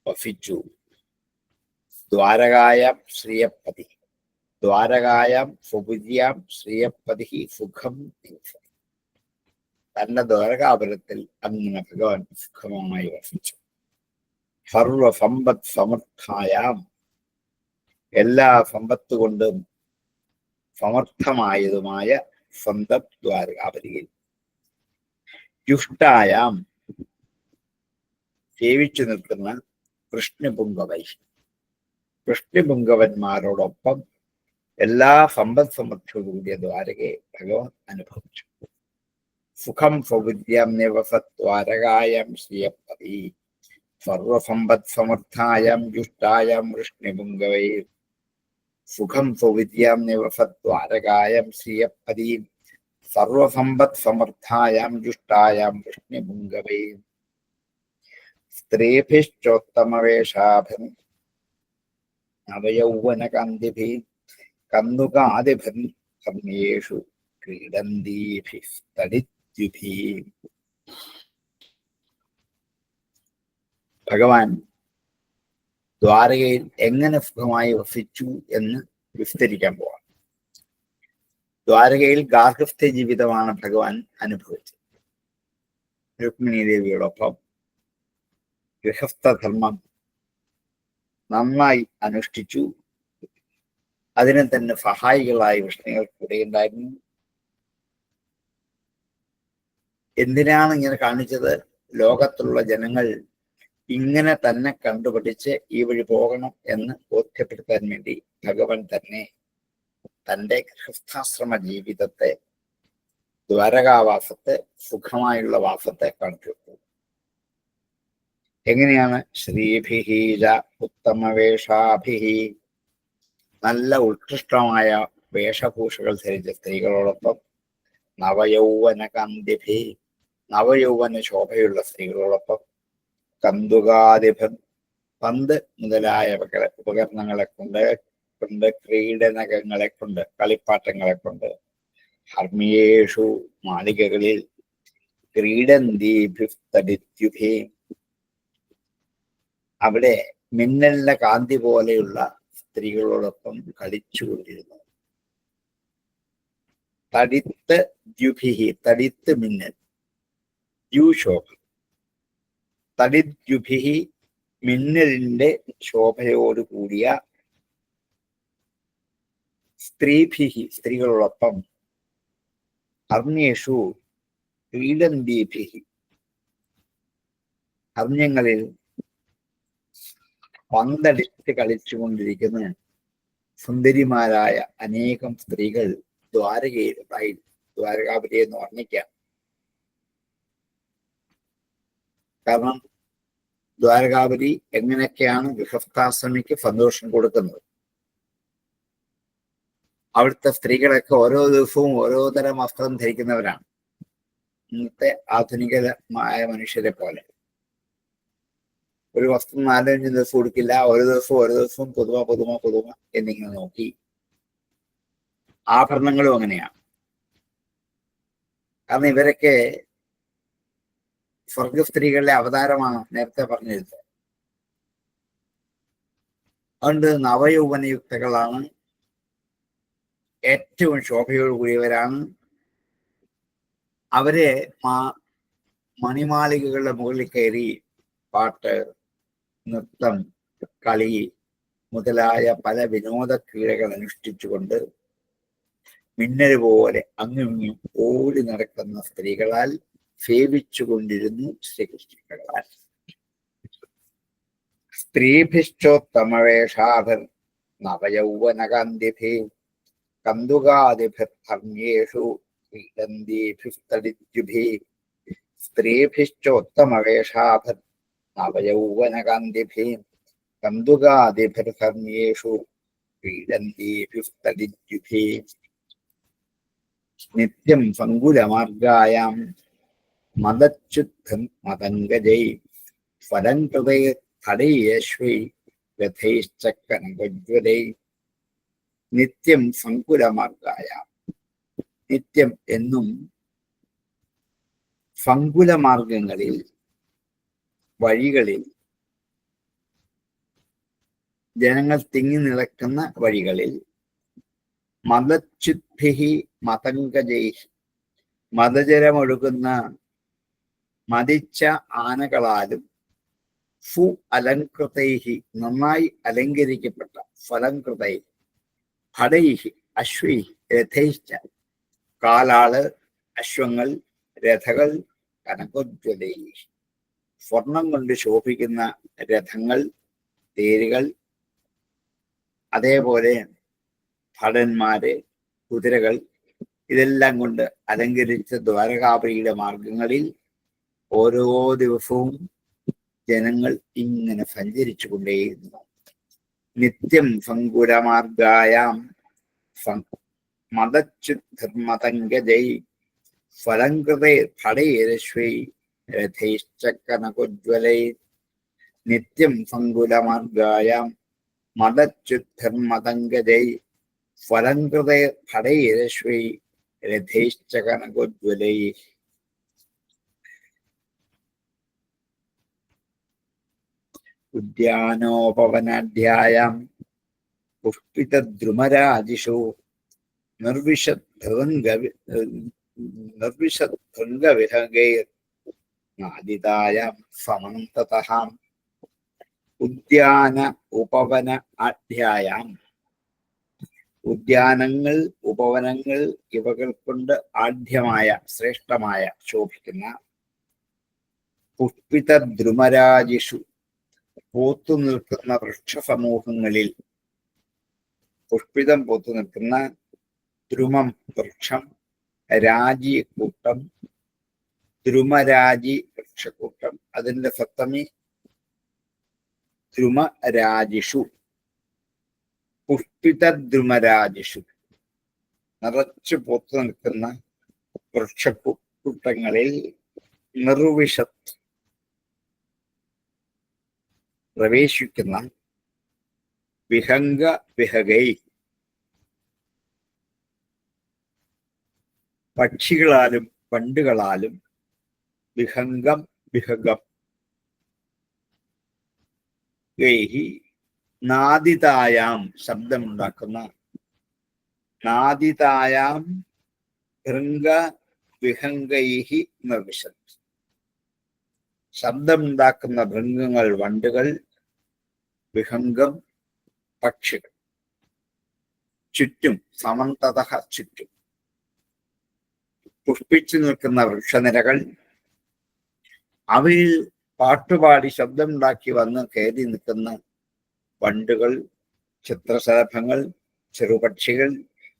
വസിച്ചു. ദ്വാരകായാം ശ്രീയപ്പതി. ദ്വാരകായാം സുപുര്യാം ശ്രീയപ്പതി സുഖം നിവസതി. തന്റെ ദ്വാരകാപുരത്തിൽ അങ്ങനെ ഭഗവാൻ സുഖമായി വസിച്ചു. സർവസമ്പത് സമർത്ഥായാം, എല്ലാ സമ്പത്ത് കൊണ്ടും സമർത്ഥമായതുമായ സ്വന്തം ദ്വാരകാപുരിയിൽ. ജുഷ്ടായാം, സേവിച്ചു നിൽക്കുന്ന കൃഷ്ണപുങ്കവൈ, കൃഷ്ണപുങ്കവന്മാരോടൊപ്പം എല്ലാ സമ്പദ് സമൃദ്ധിയോടുകൂടിയ ദ്വാരകയെ ഭഗവാൻ അനുഭവിച്ചു. സുഖം സൗവിദ്യം നിവസത് ദ്വാരകായാം ശ്രീയപ്പതി. സർവസമ്പത് സമർത്ഥായാം ജുഷ്ടായാം കൃഷ്ണപുങ്കവൈ സുഖം സൗവിദ്യം നിവസത് ദ്വാരകായാം ശ്രീയപ്പതി. സർവസമ്പത് സമർത്ഥായാം ജുഷ്ടായാം കൃഷ്ണപുങ്കവൈ. സ്ത്രീഭിശ്ചോത്തമവേഷാഭൻ നവയൗവനകാന്തിഭിः കന്ദുകാദിഭൻ കർമ്മേഷു ക്രീഡന്തീഭിസ്തടിദ്യുഭിः. ഭഗവാൻ ദ്വാരകയിൽ എങ്ങനെ സുഖമായി വസിച്ചു എന്ന് വിസ്തരിക്കാൻ പോവാം. ദ്വാരകയിൽ ഗാർഹസ്ഥ്യ ജീവിതമാണ് ഭഗവാൻ അനുഭവിച്ചത്. രുക്മിണി ദേവിയോടൊപ്പം ഗൃഹസ്ഥധർമ്മം നന്നായി അനുഷ്ഠിച്ചു. അതിന് തന്നെ സഹായികളായി വിഷ്ണുകൾ കൂടെ ഉണ്ടായിരുന്നു. എന്തിനാണ് ഇങ്ങനെ കാണിച്ചത്? ലോകത്തുള്ള ജനങ്ങൾ ഇങ്ങനെ തന്നെ കണ്ടുപിടിച്ച് ഈ വഴി പോകണം എന്ന് ബോധ്യപ്പെടുത്താൻ വേണ്ടി ഭഗവാൻ തന്നെ തൻ്റെ ഗൃഹസ്ഥാശ്രമ ജീവിതത്തെ, ദ്വാരകാവാസത്തെ, സുഖമായുള്ള വാസത്തെ കാണിച്ചു. എങ്ങനെയാണ്? ശ്രീഭിഹീജ ഉത്തമവേഷാഭിഹി, നല്ല ഉത്കൃഷ്ടമായ വേഷഭൂഷകൾ ധരിച്ച സ്ത്രീകളോടൊപ്പം, നവയൗവന കാന്തിഭി, നവയൗവന ശോഭയുള്ള സ്ത്രീകളോടൊപ്പം, കന്തുകാദിഭൻ, പന്ത് മുതലായ ഉപകരണങ്ങളെ കൊണ്ട് ക്രീഡനകങ്ങളെ കൊണ്ട്, കളിപ്പാട്ടങ്ങളെ കൊണ്ട്, ഹർമ്മിയേഷു മാളികകളിൽ, ക്രീഡന്തീഭിസ്തടിദ്യുഭി, അവിടെ മിന്നലിന്റെ കാന്തി പോലെയുള്ള സ്ത്രീകളോടൊപ്പം കളിച്ചുകൊണ്ടിരുന്നു. തടിത്ത് ദ്യുഭിഹി, തടിത്ത് മിന്നൽ, ദ്യുശോഭ, തടിദ്യുഭിഹി മിന്നലിന്റെ ശോഭയോട് കൂടിയ സ്ത്രീഭിഹി, സ്ത്രീകളോടൊപ്പം, ഹർമ്മ്യേഷു ക്രീഡന്തീഭിഹി, ഹർമ്മ്യങ്ങളിൽ പന്തടിച്ച് കളിച്ചുകൊണ്ടിരിക്കുന്ന സുന്ദരിമാരായ അനേകം സ്ത്രീകൾ ദ്വാരകയിലുണ്ടായി. ദ്വാരകാപുരി എന്ന് വർണ്ണിക്കാം. കാരണം ദ്വാരകാപുരി എങ്ങനെയൊക്കെയാണ് ഗൃഹസ്ഥാശ്രമിക്ക് സന്തോഷം കൊടുക്കുന്നത്. അവിടുത്തെ സ്ത്രീകളൊക്കെ ഓരോ ദിവസവും ഓരോ തരം വസ്ത്രം ധരിക്കുന്നവരാണ്. ഇന്നത്തെ ആധുനികമായ മനുഷ്യരെ പോലെ ഒരു വസ്ത്രം 4-5 ദിവസം കൊടുക്കില്ല. ഓരോ ദിവസവും പുതുമ എന്നിങ്ങനെ നോക്കി. ആഭരണങ്ങളും അങ്ങനെയാണ്. കാരണം ഇവരൊക്കെ സ്വർഗ സ്ത്രീകളുടെ അവതാരമാണ് നേരത്തെ പറഞ്ഞിരുന്നത്. അതുകൊണ്ട് നവയൗവനയുക്തകളാണ്, ഏറ്റവും ശോഭയോട് കൂടിയവരാണ്. അവരെ മണിമാളികകളുടെ മുകളിൽ കയറി പാട്ട്, നൃത്തം, കളി മുതലായ പല വിനോദ ക്രീഡകൾ അനുഷ്ഠിച്ചുകൊണ്ട് മിന്നൽ പോലെ അങ്ങും ഓടി നടക്കുന്ന സ്ത്രീകളാൽ സേവിച്ചുകൊണ്ടിരുന്നു ശ്രീകൃഷ്ണ ഭഗവാൻ. സ്ത്രീഭിശ്ചോത്തമവേഷാഭിർ നവയൗവനകാന്തിഭി കന്ദുകാദിഭിർധർമ്മ്യേഷു ക്രീഡന്തീഭിസ്തടിദ്യുഭി. സ്ത്രീഭിശ്ചോത്തമവേഷാഭിർ നവയൗവനകാന്തിഭി കന്ദുകാദിഭിർധർമ്മ്യേഷു ക്രീഡന്തീഭിസ്തടിദ്യുഭി. നിത്യം സങ്കുലമാർഗായാം മദച്യുദ്ധം മതംഗജൈ ഫലം കൃതേ തടയേശ്വൈ രഥൈശ്ചക്കനകജ്വലൈ നിത്യം ഫങ്കുലമാർഗായ. നിത്യം എന്നും ഫങ്കുലമാർഗങ്ങളിൽ, വഴികളിൽ, ജനങ്ങൾ തിങ്ങി നിൽക്കുന്ന വഴികളിൽ, മതച്യുദ്ഭിഹി മതങ്കജൈ, മതജലമൊഴുകുന്ന മതിച്ച ആനകളാലും, ഫു അലങ്കൃതൈഹി, നന്നായി അലങ്കരിക്കപ്പെട്ട, ഫലങ്കൃതൈ, ഭടൈഹി അശ്വൈഹി, രഥൈശ്ച, കാലാള്, അശ്വങ്ങൾ, രഥകൾ, കനകോജ്വലൈ, സ്വർണം കൊണ്ട് ശോഭിക്കുന്ന രഥങ്ങൾ, തേരുകൾ, അതേപോലെ ഭടന്മാര്, കുതിരകൾ, ഇതെല്ലാം കൊണ്ട് അലങ്കരിച്ച ദ്വാരകാപുരിയുടെ മാർഗങ്ങളിൽ ഓരോ ദിവസവും ജനങ്ങൾ ഇങ്ങനെ സഞ്ചരിച്ചു കൊണ്ടേയിരുന്നു. നിത്യം ഫങ്കുരമാർഗായാം മതച്യുദ്ധർമതങ്കജൈ ഫലങ്കൃതേ ഭടൈരശ്വൈ രഥൈശ്ചക്കനകോജ്വലൈ. നിത്യം ഫങ്കുലമാർഗായാം മതച്യുദ്ധർമതങ്കജൈ ഫലങ്കൃതേ ഭടൈരശ്വൈ രഥൈശ്ചകനകോജ്വലൈ. ഉദ്യാനോപവനാഢ്യായാം പുഷ്പിതദ്രുമരാജിഷു നിർവിഷദ്ഭൃംഗവിഹംഗൈർനാദിതായാം സമന്തതഃ. ഉദ്യാന ഉപവന ആഢ്യായാം, ഉദ്യാനങ്ങൾ, ഉപവനങ്ങൾ, ഇവകൾ കൊണ്ട് ആഢ്യമായ, ശ്രേഷ്ഠമായ, ശോഭിക്കുന്ന പുഷ്പിതദ്രുമരാജിഷു, പൂത്തു നിൽക്കുന്ന വൃക്ഷസമൂഹങ്ങളിൽ, പുഷ്പിതം പൂത്തു നിൽക്കുന്ന ദ്രുമം വൃക്ഷം, രാജി കൂട്ടം, ദ്രുമരാജി വൃക്ഷക്കൂട്ടം, അതിന്റെ സപ്തമി ദ്രുമരാജിഷു, പുഷ്പിതദ്രുമരാജിഷു, നിറച്ചു പൂത്തു നിൽക്കുന്ന വൃക്ഷക്കൂട്ടങ്ങളിൽ നിർവിഷത്ത്, പ്രവേശിക്കുന്ന, വിഹംഗ വിഹഗൈ, പക്ഷികളാലും പണ്ടുകളാലും, വിഹംഗം വിഹഗം, ഗൈഹി നാദിതായാം, ശബ്ദമുണ്ടാക്കുന്ന, നാദിതായാം ഭൃംഗ വിഹംഗൈഹി നിർവിശത്, ശബ്ദമുണ്ടാക്കുന്ന ഭൃംഗങ്ങൾ വണ്ടുകൾ, വിഹംഗം പക്ഷികൾ. ചുറ്റും സമന്തത, ചുറ്റും പുഷ്പിച്ചു നിൽക്കുന്ന വൃക്ഷനിരകൾ, അവയിൽ പാട്ടുപാടി ശബ്ദമുണ്ടാക്കി വന്ന് കയറി നിൽക്കുന്ന വണ്ടുകൾ, ചിത്രശലഭങ്ങൾ, ചെറുപക്ഷികൾ,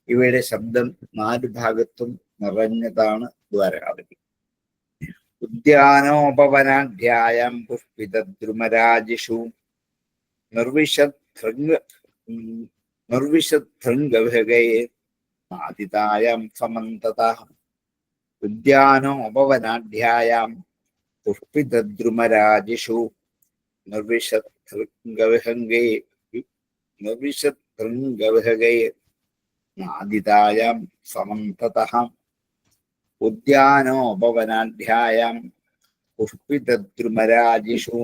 ഇവയുടെ ശബ്ദം നാല് ഭാഗത്തും നിറഞ്ഞതാണ് ദ്വാരകാപുരി. ഉദ്യാനോപവനാഢ്യായാം പുഷ്പിതദ്രുമരാജിഷു നിർവിഷദ്ഭൃംഗവിഹഗൈർനാദിതായാം സമന്തതഃ. ഉദ്യാനോപവനാഢ്യായാം പുഷ്പിതദ്രുമരാജിഷു നിർവിഷദ്ഭൃംഗവിഹഗൈർനാദിതായാം സമന്തതഃ. ഉദ്യാനോപവനാഢ്യായാം പുഷ്പിതദ്രുമരാജിഷു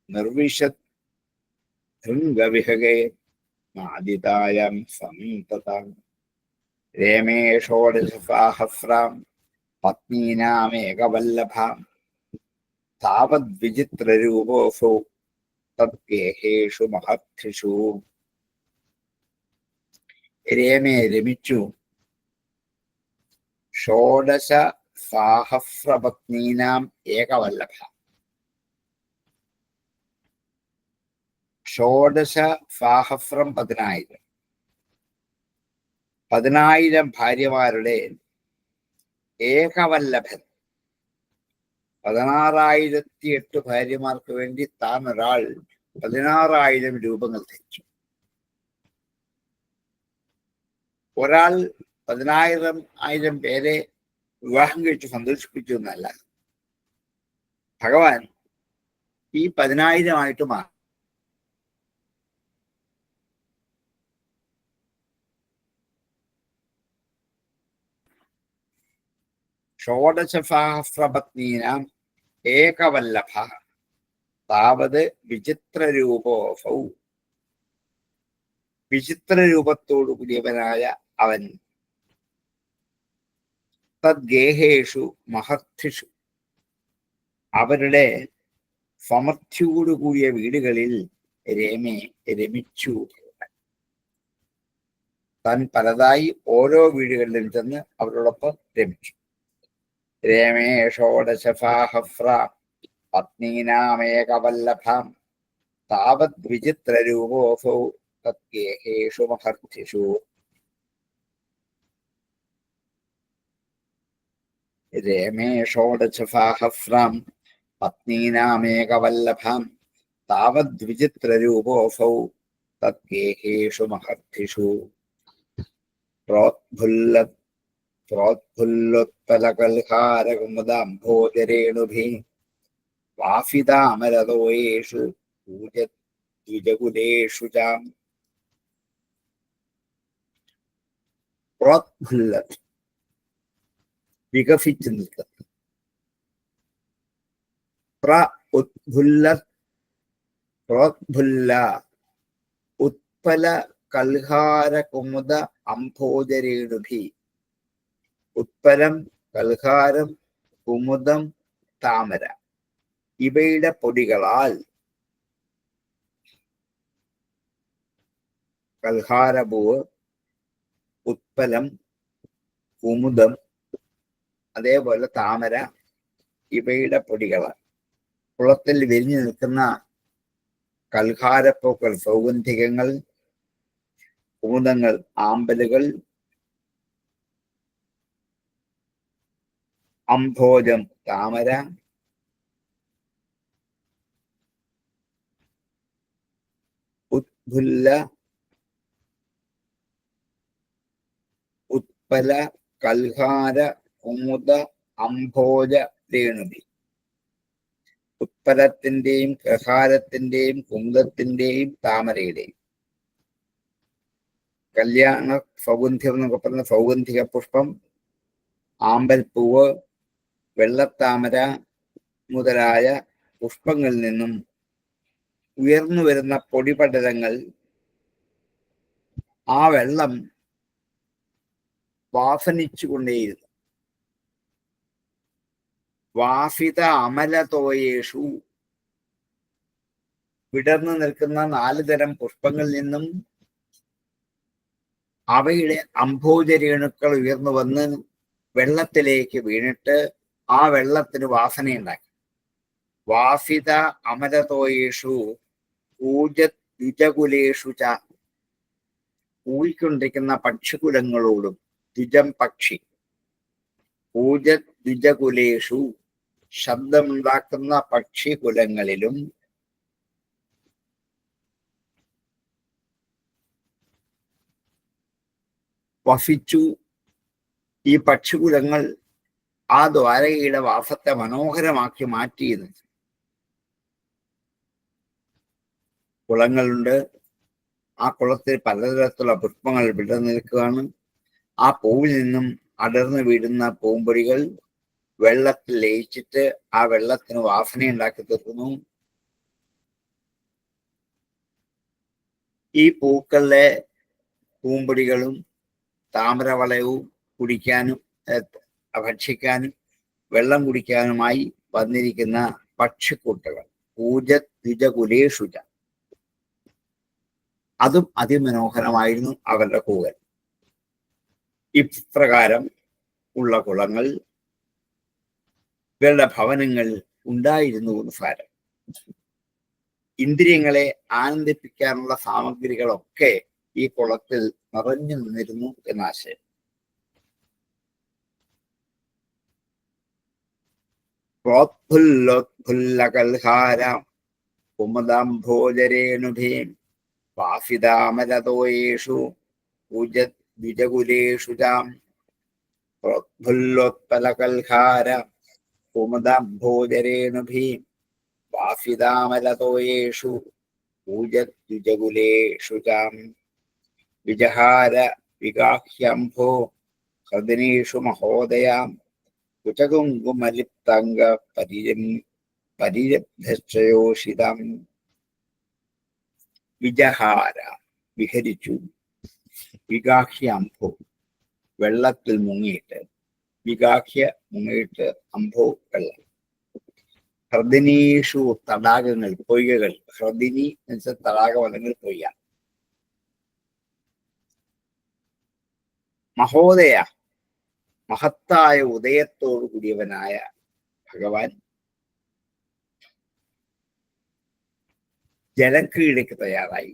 നിർവിഷദ്ഭൃംഗവിഹഗൈർനാദിതായാം സമന്തതഃ. രേമേ ഷോഡശസാഹസ്രാം പത്നീനാമേകവല്ലഭാം താവദ്വിചിത്രരൂപോऽസൗ തദ്ഗേഹേഷു മഹർഷിഷു. രേമേ രമിച്ചു, ഷോഡശ സാഹസ്രപത്നീനാം ഏകവല്ലഭ, ഷോഡശ സാഹസ്രം 10,000, 10,000 ഭാര്യമാരുടെ ഏകവല്ലഭൻ, 16,008 ഭാര്യമാർക്ക് വേണ്ടി താൻ ഒരാൾ 16,000 രൂപങ്ങൾ ധരിച്ചു. ഒരാൾ 10,000 പേരെ വിവാഹം കഴിച്ച് സന്തോഷിപ്പിച്ചു എന്നല്ല, ഭഗവാൻ ഈ 10,000 മാറി. ഷോഡശസഹസ്രപത്നീനാം ഏകവല്ലഭ താവത് വിചിത്രരൂപോഫൗ. വിചിത്രരൂപത്തോടു കൂടിയവനായ അവൻ തദ്ഗേഹേഷു മഹർത്തിഷു അവരുടെ സമൃദ്ധിയോടുകൂടിയ വീടുകളിൽ രമിച്ചു. താൻ പലതായി ഓരോ വീടുകളിലും ചെന്ന് അവരോടൊപ്പം രമിച്ചു. രമേ ഷോഡശഫാഹഫ്ര പത്നീനാമേകവല്ലഭാം താവത് വിചിത്രരൂപോസൗ തദ്ഗേഹേഷു മഹർത്തിഷു. രമേ ഷോഡശഫാഹഫ്രാം പത്നീനാമേകവല്ലഭാം താവത് വിചിത്രരൂപോസൗ തദ്ഗേഹേഷു മഹർത്തിഷു. പ്രോദ്ഫുല്ലോത്പലകൽഹാരകുമുദാംഭോജരേണുഭിः വാഫിതാമരതോയേഷു പൂജദ്വിജകുലേഷു ച. പ്രോദ്ഫുല്ലത് വികസിച്ചു നിൽക്കുന്നത്. പ്രോദ്ഫുല്ല ഉത്പല കൽഹാര കുമുദ അംഭോജരേണുഭി. ഉത്പലം, കൽഹാരം, കുമുദം, താമര ഇവയുടെ പൊടികളാൽ കൽഹാരപൂവ്, ഉത്പലം, കുമുദം, അതേപോലെ താമര ഇവയുടെ പൊടികളാൽ കുളത്തിൽ വിരിഞ്ഞു നിൽക്കുന്ന കൽഹാരപ്പൂക്കൾ സൗഗന്ധികങ്ങൾ, കുമുദങ്ങൾ ആമ്പലുകൾ, അംഭോജം താമര, ഉത്ഫുല്ല, ഉത്പല, കൽഹാര, കുമുദ, അംഭോജ രേണുഭി. ഉത്പലത്തിന്റെയും കൽഹാരത്തിന്റെയും കുമുദത്തിന്റെയും താമരയുടെയും കല്യാണ സൗഗന്ധികം എന്നൊക്കെ പറഞ്ഞ സൗഗന്ധിക പുഷ്പം, ആമ്പൽപ്പൂവ്, വെള്ളത്താമര മുതലായ പുഷ്പങ്ങളിൽ നിന്നും ഉയർന്നു വരുന്ന പൊടിപടലങ്ങൾ ആ വെള്ളം വാസനിച്ചുകൊണ്ടേയിരുന്നു. വാഫിത അമലതോയേഷു വിടർന്നു നിൽക്കുന്ന 4 തരം പുഷ്പങ്ങളിൽ നിന്നും അവയുടെ അംഭോജരേണുക്കൾ ഉയർന്നു വന്ന് വെള്ളത്തിലേക്ക് വീണിട്ട് ആ വെള്ളത്തിന് വാസനയുണ്ടാക്കി. വാഫിത അമലതോയേഷു ദ്വിജകുലേഷു ച. ഊഴിക്കൊണ്ടിരിക്കുന്ന പക്ഷികുലങ്ങളോടും, ദ്വിജം പക്ഷി, ദ്വിജകുലേഷു ശബ്ദമുണ്ടാക്കുന്ന പക്ഷികുലങ്ങളിലും വസിച്ചു. ഈ പക്ഷികുലങ്ങൾ ആ ദ്വാരകയുടെ വാസത്തെ മനോഹരമാക്കി മാറ്റിയത്. കുളങ്ങളുണ്ട്, ആ കുളത്തിൽ പലതരത്തിലുള്ള പുഷ്പങ്ങൾ വിടർന്നു നിൽക്കുകയാണ്. ആ പൂവിൽ നിന്നും അടർന്നു വീഴുന്ന പൂമ്പൊടികൾ വെള്ളത്തിൽ ലയിച്ചിട്ട് ആ വെള്ളത്തിന് വാസനയുണ്ടാക്കി തീർക്കുന്നു. ഈ പൂക്കളിലെ പൂമ്പൊടികളും താമരവളയവും കുടിക്കാനും ഭക്ഷിക്കാനും വെള്ളം കുടിക്കാനുമായി വന്നിരിക്കുന്ന പക്ഷിക്കൂട്ടങ്ങൾ ദ്വിജകുലേഷുജ. അതും അതിമനോഹരമായിരുന്നു അവരുടെ കൂകൽ. ഇപ്രകാരം ഉള്ള കുളങ്ങൾ ഇവരുടെ ഭവനങ്ങൾ ഉണ്ടായിരുന്നു എന്ന് സാരം. ഇന്ദ്രിയങ്ങളെ ആനന്ദിപ്പിക്കാനുള്ള സാമഗ്രികളൊക്കെ ഈ കുളത്തിൽ നിറഞ്ഞു നിന്നിരുന്നു എന്നാശയം. പ്രോദ്ഫുല്ലോത്ഫുല്ലകൽഹാരാം കുമുദാംഭോജരേണുഭീം വാഫിതാമരതോയേഷു ദ്വിജകുലേഷു ചാം. പ്രോദ്ഫുല്ലോത്പലകൽഹാര കുമുദാംഭോജരേണുഭീം വാഫിതാമരതോയേഷു ദ്വിജകുലേഷു ചാം. വിജഹാര വിഗാഹ്യംഭോ ഹൃദിനേഷു മഹോദയാം കുചകുങ്കുമലിപ്തംഗ പരിരബ്ധയോഷിതം വിജഹാര വിഹരിച്ചു. വിഗാഹ്യംഭോ വെള്ളത്തിൽ മുങ്ങിയിട്ട്, വിഗാഹ്യ മുങ്ങിയിട്ട്, അംഭോ വെള്ളം. ഹൃദിനീഷു തടാകങ്ങൾ, പൊയ്കകൾ. ഹൃദിനി എന്ന് വെച്ചാൽ തടാകം അല്ലെങ്കിൽ പൊയ്യ. മഹോദയ മഹത്തായ ഉദയത്തോടു കൂടിയവനായ ഭഗവാൻ ജലക്രീഡയ്ക്ക് തയ്യാറായി.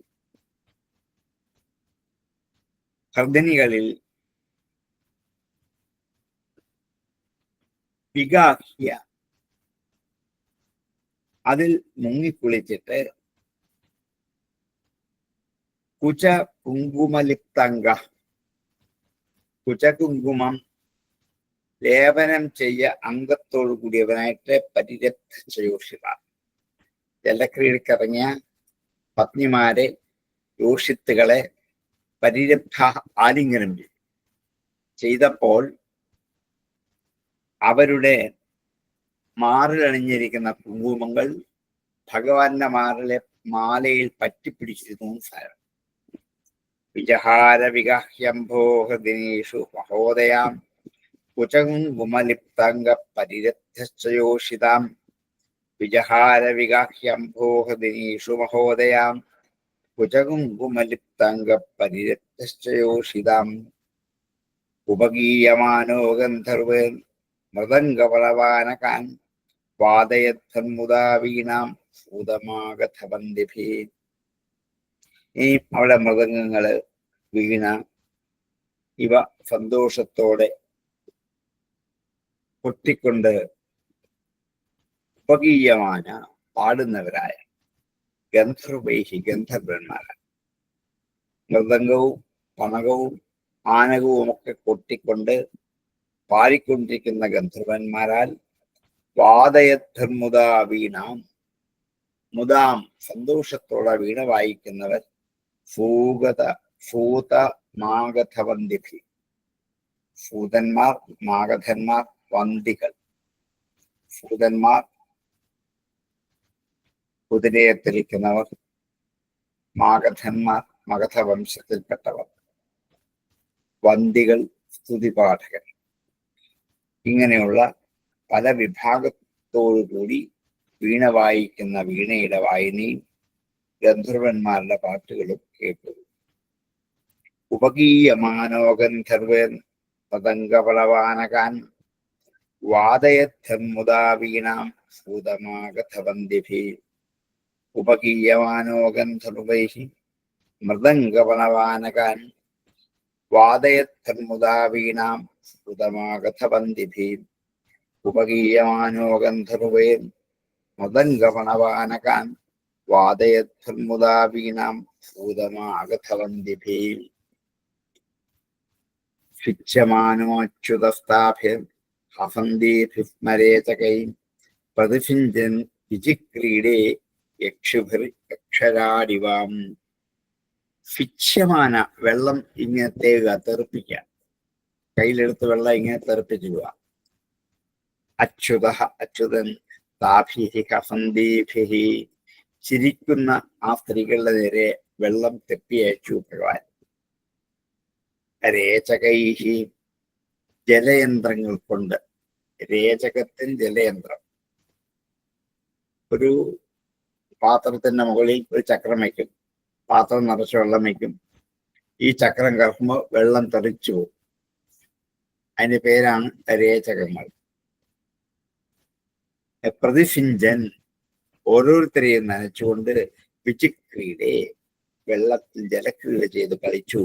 ഹർദിനികളിൽ വിഗാഹ്യ അതിൽ മുങ്ങിക്കുളിച്ചിട്ട് കുച കുങ്കുമലിപ്തംഗ കുചകുങ്കുമം ലേപനം ചെയ്യ അംഗത്തോടു കൂടിയവനായിട്ട് പരിരബ്ധയോഷിത ജലക്രീഡയ്ക്കിറങ്ങിയ പത്നിമാരെ, യോഷിത്തുകളെ പരിരബ്ധ ആലിംഗനം ചെയ്തപ്പോൾ അവരുടെ മാറിലണിഞ്ഞിരിക്കുന്ന കുങ്കുമങ്ങൾ ഭഗവാന്റെ മാലയിൽ പറ്റിപ്പിടിച്ചിരുന്നു സാരം. വിജഹാര വിഗാഹ്യംഭോ ഹൃദിനീഷു മഹോദയാം കുചകുങ്കുമലിപ്തംഗ പരിരബ്ധയോഷിതാം വിജഹാര വിഗാഹ്യംഭോ ഹൃദിനീഷു മഹോദയാം കുചകുങ്കുമലിപ്തംഗ പരിരബ്ധയോഷിതാം ഉപഗീയമാനോ ഗന്ധർവേൻ മൃദംഗപളവാനകാൻ വാദയദ്ധന്മുദാ വീണാം ഭൂതമാഗതവന്ദിഭി. ഈ അവിടെ മൃദംഗങ്ങള്, വീണ ഇവ സന്തോഷത്തോടെ പൊട്ടിക്കൊണ്ട് ഉപഗീയമാന പാടുന്നവരായ ഗന്ധർവൈഹി ഗന്ധർവന്മാരാണ്. മൃദംഗവും പണകവും ആനകവും ഒക്കെ കൊട്ടിക്കൊണ്ട് പാടിക്കൊണ്ടിരിക്കുന്ന ഗന്ധർവന്മാരാൽ വാദയദ്ധർമുദാ വീണാം മുദാം സന്തോഷത്തോടെ വീണ വായിക്കുന്നവർ ഭൂത മാഗധവന്ദിഭി ഭൂതന്മാർ, മാഗധന്മാർ, വന്ദികൾ. ഭൂതന്മാർ കുതിരയത്തിരിക്കുന്നവർ, മാഗധന്മാർ മഗധ വംശത്തിൽപ്പെട്ടവർ, വന്ദികൾ സ്തുതിപാഠകർ. ഇങ്ങനെയുള്ള പല വിഭാഗത്തോടുകൂടി വീണ വായിക്കുന്ന വീണയുടെ വായനയും ഗന്ധർവന്മാരുടെ പാട്ടുകളും കേട്ടു. ഉപഗീയമാനോ ഗന്ധർവൻ പതംഗപളവാനകാൻ വാദയദ്ധന്മുദാ വീണാം ഭൂതമാഗതവന്ദിഭി. ഉപഗീയമാനോ ഗന്ധർവൈഹി മൃദംഗപളവാനകാൻ വാദയദ്ധന്മുദാ വീണാം ഭൂതമാഗതവന്ദിഭി. ഉപഗീയമാനോ ഗന്ധർവേൻ മൃദംഗപണവാനകാൻ വാദയദ്ധന്മുദാ വീണാം ഭൂതമാഗതവന്ദിഭി. ശിച്യമാനോച്യുതസ്ഥാഭിർ ഹസന്തീഭിസ്മരേചകൈ പ്രതിഫിഞ്ചൻ വിചിക്രീഡേ യക്ഷരാടിവാം. ഫിച്യമാന വെള്ളം ഇങ്ങനത്തെ തെറിപ്പിക്കുക, കയ്യിലെടുത്ത് വെള്ളം ഇങ്ങനെ തെറിപ്പിക്കുക. അച്യുത അച്യുതൻ താഭിഹി ഹസന്തീഭിഹി ചിരിക്കുന്ന ആ സ്ത്രീകളുടെ നേരെ വെള്ളം തെപ്പിയയച്ചു ഭഗവാൻ. രേചകൈഹി ജലയന്ത്രങ്ങൾ കൊണ്ട്. രേചകത്തിൻ ജലയന്ത്രം. ഒരു പാത്രത്തിന്റെ മുകളിൽ ഒരു ചക്രം വയ്ക്കും, പാത്രം നിറച്ച് വെള്ളം വയ്ക്കും. ഈ ചക്രം കറക്കുമ്പോൾ വെള്ളം തെറിച്ചു പോകും. അതിന്റെ പേരാണ് രേചകങ്ങൾ. പ്രതിഫിഞ്ചൻ ഓരോരുത്തരെയും നനച്ചുകൊണ്ട് വിചിക്രീഡേ വെള്ളത്തിൽ ജലക്രീഡ ചെയ്ത് കളിച്ചു.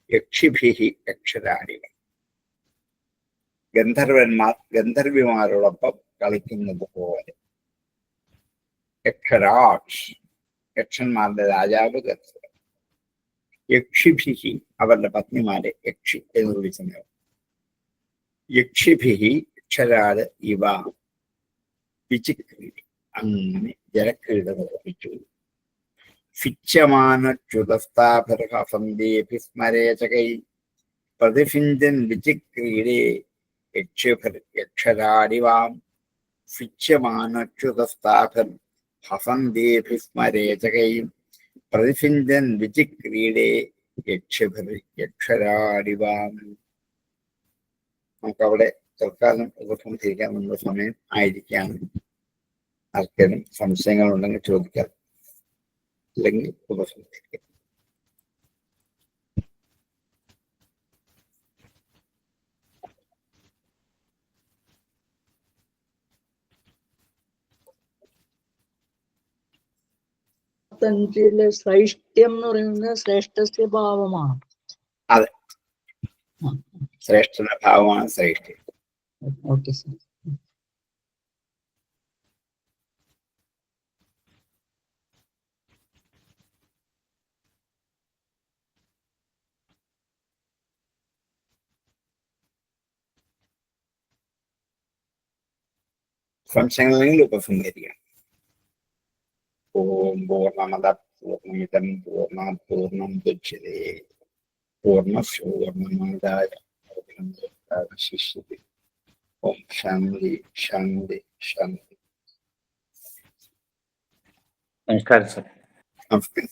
യക്ഷിഭിഹി യക്ഷരാണികൾ ഗന്ധർവന്മാർ ഗന്ധർവിമാരോടൊപ്പം കളിക്കുന്നത് പോലെ. യക്ഷരാക്ഷ് യക്ഷന്മാരുടെ രാജാവ് ഗന്ധർവൻ. യക്ഷിഭിഹി അവരുടെ പത്നിമാരെ യക്ഷി എന്ന് വിളിക്കുന്നത്. യക്ഷിഭിഹി യക്ഷരാട് ഇവ വിചിക്രീഡി അങ്ങനെ ജലക്രീഡ നിർവഹിച്ചു. ഫിച്യമാനച്യുതസ്ഥാഭിർഹസന്തീഭിസ്മരേചകൈ പ്രതിഫിഞ്ചൻ വിചിക്രീഡേ യക്ഷിഭിർ യക്ഷരാടിവാം ഫിച്യമാനച്യുതസ്ഥാഭിർ ഹസന്തേഭിസ്മരേചകൈം പ്രതിഫിന്ദൻ വിചിക്രീഡേ യക്ഷിഭിർ യക്ഷരാടിവാം. നമുക്കവിടെ തൽക്കാലം ഉപസംഹരിക്കാൻ നമ്മുടെ സമയം ആയിരിക്കുകയാണ്. ആർക്കെങ്കിലും സംശയങ്ങളുണ്ടെങ്കിൽ ചോദിക്കാം, അല്ലെങ്കിൽ ഉപസംഹരിക്കാം. തന്ത്രിയിലെ ശ്രൈഷ്ഠ്യം എന്ന് പറയുന്നത് ശ്രേഷ്ഠസ്യ ഭാവമാണ്. അതെ, ശ്രേഷ്ഠന്റെ ഭാവമാണ് ശ്രേഷ്ഠ്യം. Okay sir. സംശയങ്ങളുണ്ടെങ്കിൽ ഉപസംഹരിക്കാം. ഓം പൂർണ്ണമദ പൂർണ്ണമിദം പൂർണ്ണാത് പൂർണ്ണം ദുച്യതേ പൂർണ്ണസ്യ പൂർണ്ണമാദായ പൂർണ്ണമേവാവശിഷ്യതേ. ഓം ശാന്തി ശാന്തി ശാന്തി. നമസ്കാരം സർ. നമസ്കാരം.